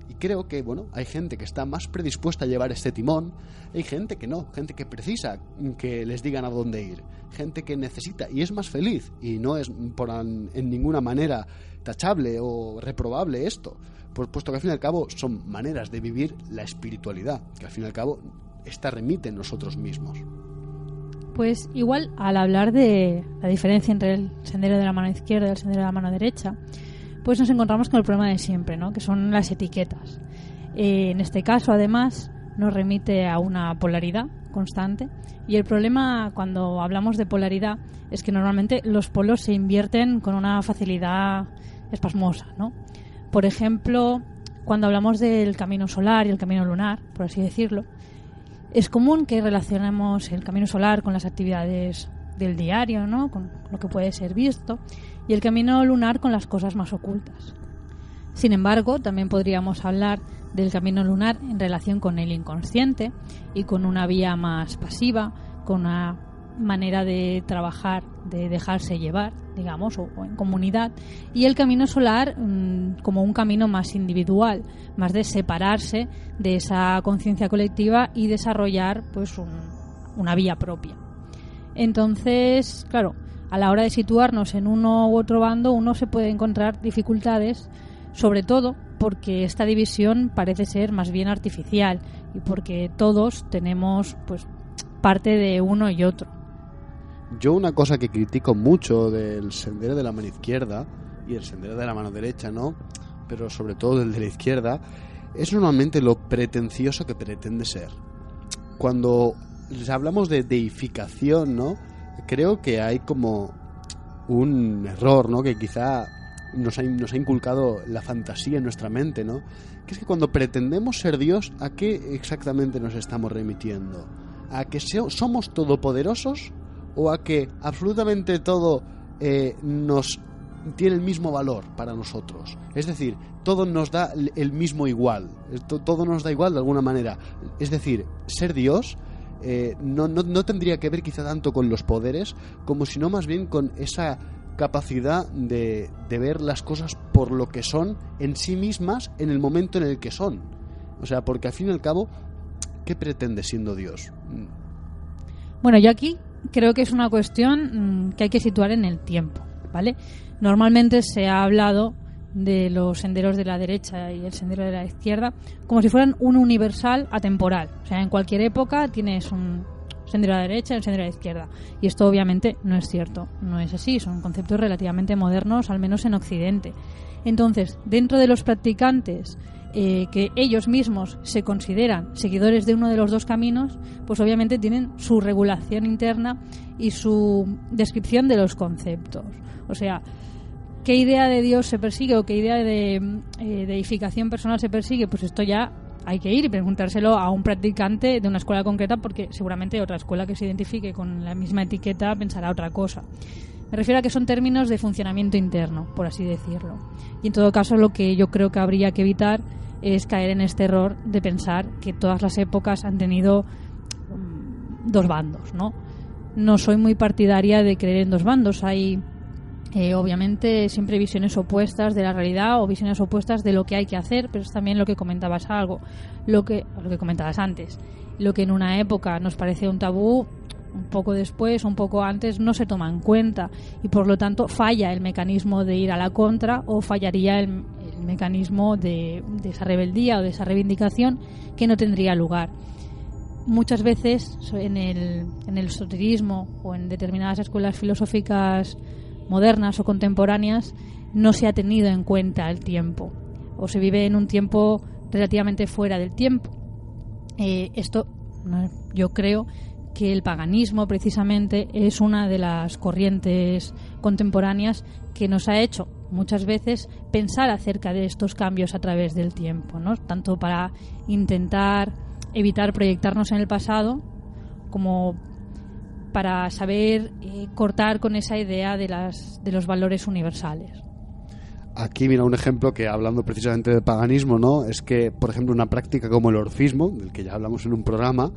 Y creo que, hay gente que está más predispuesta a llevar este timón, hay gente que no, gente que precisa que les digan a dónde ir, gente que necesita y es más feliz, y no es en ninguna manera tachable o reprobable esto, puesto que al fin y al cabo son maneras de vivir la espiritualidad, que al fin y al cabo esta remite en nosotros mismos. Pues igual, al hablar de la diferencia entre el sendero de la mano izquierda y el sendero de la mano derecha, pues nos encontramos con el problema de siempre, ¿no?, que son las etiquetas. En este caso, además, nos remite a una polaridad constante, y el problema cuando hablamos de polaridad es que normalmente los polos se invierten con una facilidad espasmosa, ¿no? Por ejemplo, cuando hablamos del camino solar y el camino lunar, por así decirlo, es común que relacionemos el camino solar con las actividades del diario, ¿no?, con lo que puede ser visto, y el camino lunar con las cosas más ocultas. Sin embargo, también podríamos hablar del camino lunar en relación con el inconsciente y con una vía más pasiva, con una manera de trabajar, de dejarse llevar, digamos, o en comunidad, y el camino solar como un camino más individual, más de separarse de esa conciencia colectiva y desarrollar pues una vía propia. Entonces, claro, a la hora de situarnos en uno u otro bando, uno se puede encontrar dificultades, sobre todo porque esta división parece ser más bien artificial y porque todos tenemos pues parte de uno y otro. Yo una cosa que critico mucho del sendero de la mano izquierda y el sendero de la mano derecha, ¿no?, pero sobre todo del de la izquierda, es normalmente lo pretencioso que pretende ser. Cuando hablamos de deificación, ¿no?, creo que hay como un error, ¿no?, que quizá nos ha inculcado la fantasía en nuestra mente, ¿no?, que es que cuando pretendemos ser Dios, ¿a qué exactamente nos estamos remitiendo? ¿A que somos todopoderosos o a que absolutamente todo nos tiene el mismo valor para nosotros? Es decir, todo nos da el mismo igual, todo nos da igual de alguna manera. Es decir, ser Dios no tendría que ver quizá tanto con los poderes, como sino más bien con esa capacidad de ver las cosas por lo que son en sí mismas en el momento en el que son. O sea, porque al fin y al cabo, ¿qué pretende siendo Dios? Bueno, yo aquí creo que es una cuestión que hay que situar en el tiempo, ¿vale? Normalmente se ha hablado de los senderos de la derecha y el sendero de la izquierda como si fueran un universal atemporal. O sea, en cualquier época tienes un sendero a la derecha y el sendero a la izquierda. Y esto obviamente no es cierto, no es así. Son conceptos relativamente modernos, al menos en Occidente. Entonces, dentro de los practicantes que ellos mismos se consideran seguidores de uno de los dos caminos, pues obviamente tienen su regulación interna y su descripción de los conceptos. O sea, ¿qué idea de Dios se persigue o qué idea de edificación personal se persigue? Pues esto ya hay que ir y preguntárselo a un practicante de una escuela concreta, porque seguramente otra escuela que se identifique con la misma etiqueta pensará otra cosa. Me refiero a que son términos de funcionamiento interno, por así decirlo. Y en todo caso, lo que yo creo que habría que evitar es caer en este error de pensar que todas las épocas han tenido dos bandos, ¿no? No soy muy partidaria de creer en dos bandos. Hay obviamente siempre visiones opuestas de la realidad o visiones opuestas de lo que hay que hacer, pero es también lo que comentabas lo que comentabas antes. Lo que en una época nos parece un tabú, un poco después, un poco antes, no se toma en cuenta y por lo tanto falla el mecanismo de ir a la contra, o fallaría el mecanismo de esa rebeldía o de esa reivindicación, que no tendría lugar. Muchas veces en el esoterismo o en determinadas escuelas filosóficas modernas o contemporáneas no se ha tenido en cuenta el tiempo, o se vive en un tiempo relativamente fuera del tiempo. Yo creo que el paganismo precisamente es una de las corrientes contemporáneas que nos ha hecho muchas veces pensar acerca de estos cambios a través del tiempo, ¿no? Tanto para intentar evitar proyectarnos en el pasado, como para saber cortar con esa idea de los valores universales. Aquí mira un ejemplo que, hablando precisamente de paganismo, ¿no? Es que, por ejemplo, una práctica como el orfismo, del que ya hablamos en un programa,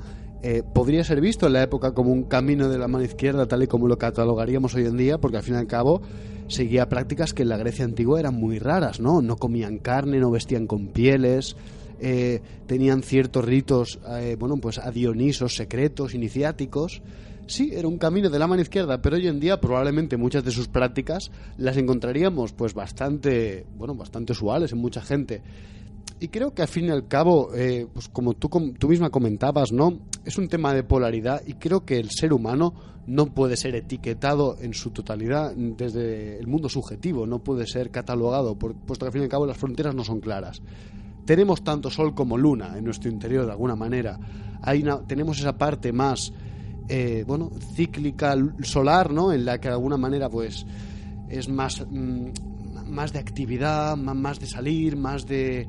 podría ser visto en la época como un camino de la mano izquierda, tal y como lo catalogaríamos hoy en día, porque al fin y al cabo seguía prácticas que en la Grecia antigua eran muy raras, ¿no? No comían carne, no vestían con pieles, tenían ciertos ritos, pues a Dionisos secretos, iniciáticos. Sí, era un camino de la mano izquierda, pero hoy en día probablemente muchas de sus prácticas las encontraríamos pues bastante usuales en mucha gente. Y creo que al fin y al cabo, pues como tú misma comentabas, ¿no? Es un tema de polaridad, y creo que el ser humano no puede ser etiquetado en su totalidad desde el mundo subjetivo, no puede ser catalogado, puesto que al fin y al cabo las fronteras no son claras. Tenemos tanto sol como luna en nuestro interior de alguna manera. Tenemos esa parte más cíclica solar, ¿no? En la que de alguna manera pues es más de actividad, más de salir, más de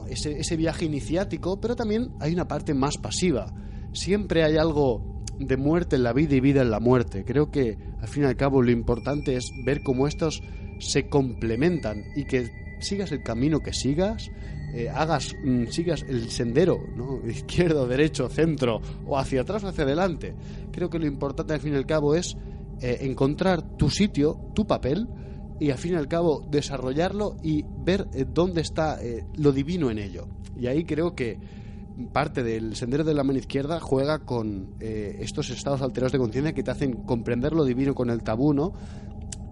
ese viaje iniciático, pero también hay una parte más pasiva. Siempre hay algo de muerte en la vida y vida en la muerte. Creo que al fin y al cabo lo importante es ver cómo estos se complementan, y que sigas el camino que sigas, sigas el sendero, ¿no? Izquierdo, derecho, centro, o hacia atrás o hacia adelante. Creo que lo importante al fin y al cabo es encontrar tu sitio, tu papel, y al fin y al cabo desarrollarlo y ver dónde está lo divino en ello. Y ahí creo que parte del sendero de la mano izquierda juega con estos estados alterados de conciencia que te hacen comprender lo divino con el tabú, ¿no?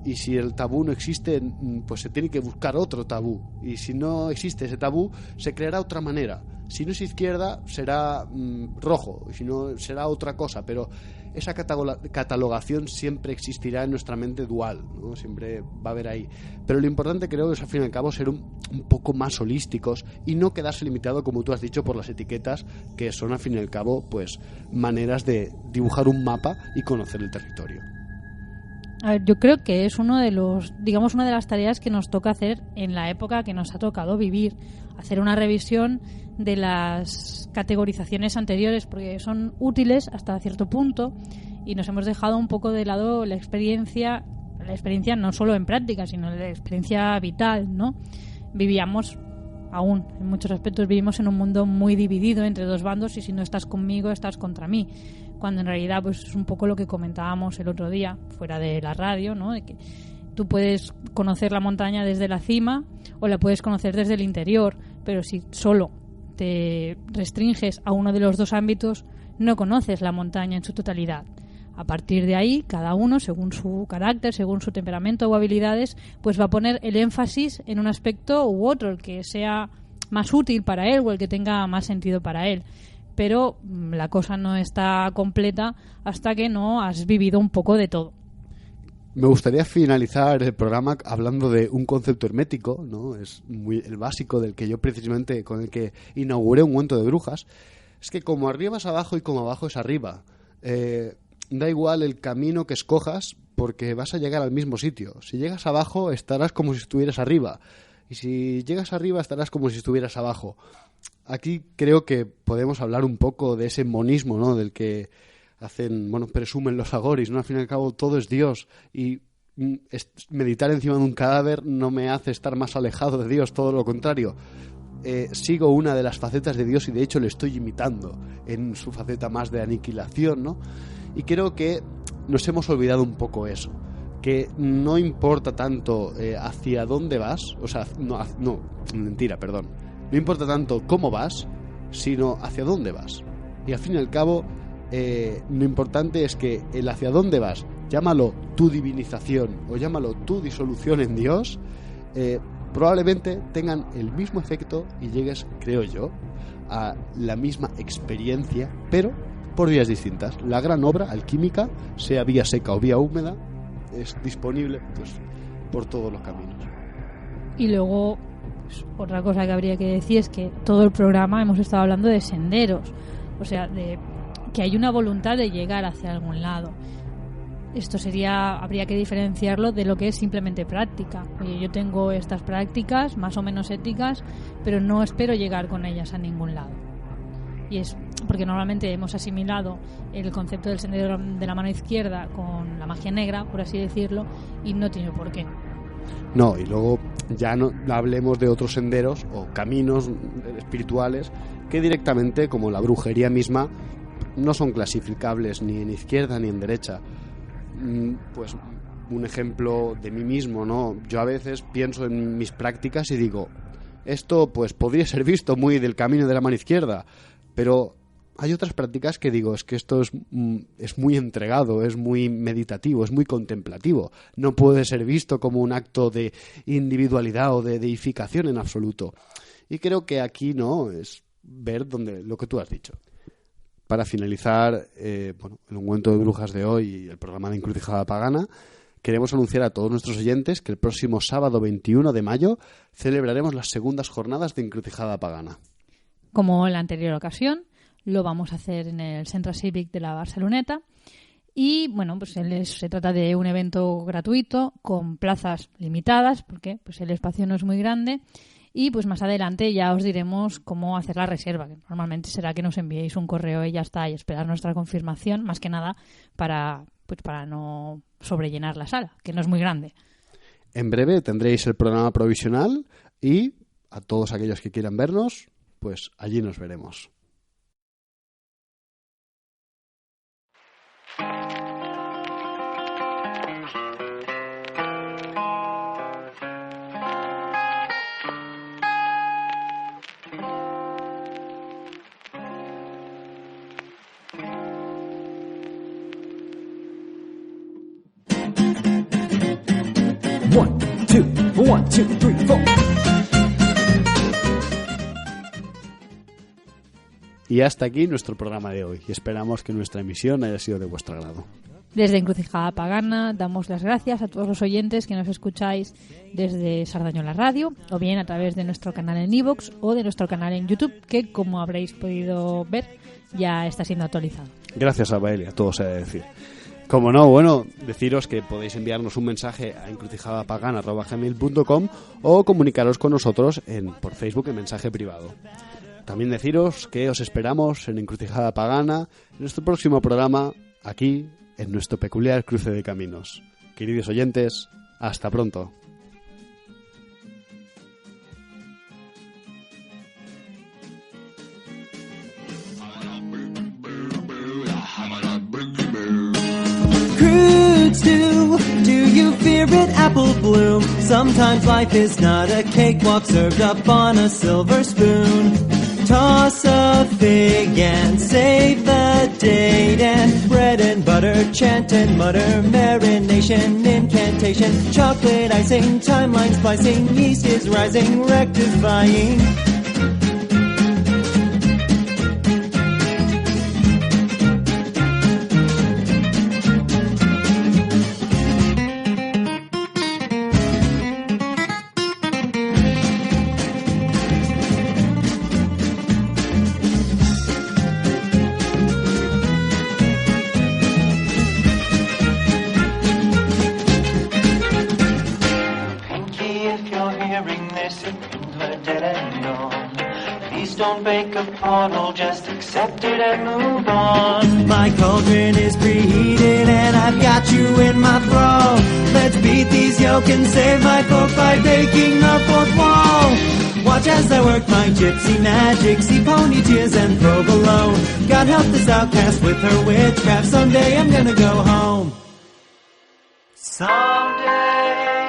Y si el tabú no existe, pues se tiene que buscar otro tabú. Y si no existe ese tabú, se creará otra manera. Si no es izquierda, será rojo. Y si no, será otra cosa. Pero esa catalogación siempre existirá en nuestra mente dual, ¿no? Siempre va a haber ahí. Pero lo importante, creo, es al fin y al cabo ser un poco más holísticos y no quedarse limitado, como tú has dicho, por las etiquetas, que son al fin y al cabo pues maneras de dibujar un mapa y conocer el territorio. A ver, yo creo que es una de las tareas que nos toca hacer en la época que nos ha tocado vivir, hacer una revisión de las categorizaciones anteriores, porque son útiles hasta cierto punto, y nos hemos dejado un poco de lado la experiencia no solo en práctica, sino la experiencia vital, ¿no? En muchos aspectos vivimos en un mundo muy dividido entre dos bandos, y si no estás conmigo, estás contra mí, cuando en realidad pues es un poco lo que comentábamos el otro día fuera de la radio, ¿no? De que tú puedes conocer la montaña desde la cima o la puedes conocer desde el interior, pero si solo te restringes a uno de los dos ámbitos, no conoces la montaña en su totalidad. A partir de ahí, cada uno, según su carácter, según su temperamento o habilidades, pues va a poner el énfasis en un aspecto u otro, el que sea más útil para él o el que tenga más sentido para él. Pero la cosa no está completa hasta que no has vivido un poco de todo. Me gustaría finalizar el programa hablando de un concepto hermético, ¿no? Es muy el básico del que yo precisamente con el que inauguré Ungüento de Brujas. Es que como arriba es abajo y como abajo es arriba. Da igual el camino que escojas porque vas a llegar al mismo sitio. Si llegas abajo estarás como si estuvieras arriba. Y si llegas arriba estarás como si estuvieras abajo. Aquí creo que podemos hablar un poco de ese monismo, ¿no? Del que presumen los agoris, ¿no? Al fin y al cabo todo es Dios y meditar encima de un cadáver no me hace estar más alejado de Dios, todo lo contrario. Sigo una de las facetas de Dios y de hecho le estoy imitando en su faceta más de aniquilación, ¿no? Y creo que nos hemos olvidado un poco eso, que no importa tanto hacia dónde vas, no importa tanto cómo vas, sino hacia dónde vas. Y al fin y al cabo lo importante es que el hacia dónde vas, llámalo tu divinización o llámalo tu disolución en Dios, probablemente tengan el mismo efecto y llegues, creo yo, a la misma experiencia, pero por vías distintas. La gran obra alquímica, sea vía seca o vía húmeda, es disponible pues por todos los caminos. Y luego, pues, otra cosa que habría que decir es que todo el programa hemos estado hablando de senderos, o sea, de que hay una voluntad de llegar hacia algún lado. Esto habría que diferenciarlo de lo que es simplemente práctica. Oye, yo tengo estas prácticas más o menos éticas, pero no espero llegar con ellas a ningún lado. Y es porque normalmente hemos asimilado el concepto del sendero de la mano izquierda con la magia negra, por así decirlo, y no tiene por qué. No, y luego ya no hablemos de otros senderos o caminos espirituales que directamente, como la brujería misma, no son clasificables ni en izquierda ni en derecha. Pues un ejemplo de mí mismo, ¿no? Yo a veces pienso en mis prácticas y digo, esto pues podría ser visto muy del camino de la mano izquierda, pero hay otras prácticas que digo, es que esto es muy entregado, es muy meditativo, es muy contemplativo, no puede ser visto como un acto de individualidad o de deificación en absoluto. Y creo que aquí no es ver lo que tú has dicho. Para finalizar el Ungüento de Brujas de hoy y el programa de Encrucijada Pagana, queremos anunciar a todos nuestros oyentes que el próximo sábado 21 de mayo celebraremos las segundas jornadas de Encrucijada Pagana. Como en la anterior ocasión, lo vamos a hacer en el Centre Cívic de la Barceloneta. Y bueno, pues se trata de un evento gratuito con plazas limitadas, porque pues el espacio no es muy grande. Y pues más adelante ya os diremos cómo hacer la reserva, que normalmente será que nos enviéis un correo y ya está, y esperar nuestra confirmación, más que nada para no sobrellenar la sala, que no es muy grande. En breve tendréis el programa provisional y a todos aquellos que quieran vernos, pues allí nos veremos. One, two, three, four. Y hasta aquí nuestro programa de hoy. Y esperamos que nuestra emisión haya sido de vuestro agrado. Desde Encrucijada Pagana damos las gracias a todos los oyentes que nos escucháis desde Sardañola Radio, o bien a través de nuestro canal en iVoox o de nuestro canal en YouTube, que como habréis podido ver ya está siendo actualizado. Gracias a Baeli, a todos he de decir. Como no, deciros que podéis enviarnos un mensaje a encrucijadapagana@gmail.com o comunicaros con nosotros por Facebook en mensaje privado. También deciros que os esperamos en Encrucijada Pagana en nuestro próximo programa, aquí en nuestro peculiar cruce de caminos. Queridos oyentes, hasta pronto. Do you fear it, apple bloom? Sometimes life is not a cakewalk served up on a silver spoon. Toss a fig and save the date, and bread and butter, chant and mutter, marination, incantation, chocolate icing, timeline splicing, yeast is rising, rectifying. won't bake a pot, we'll just accept it and move on. My cauldron is preheated and I've got you in my thrall. Let's beat these yolk and save my folk by baking the fourth wall. Watch as I work my gypsy magic, see pony tears and provolone. God help this outcast with her witchcraft, someday I'm gonna go home. Someday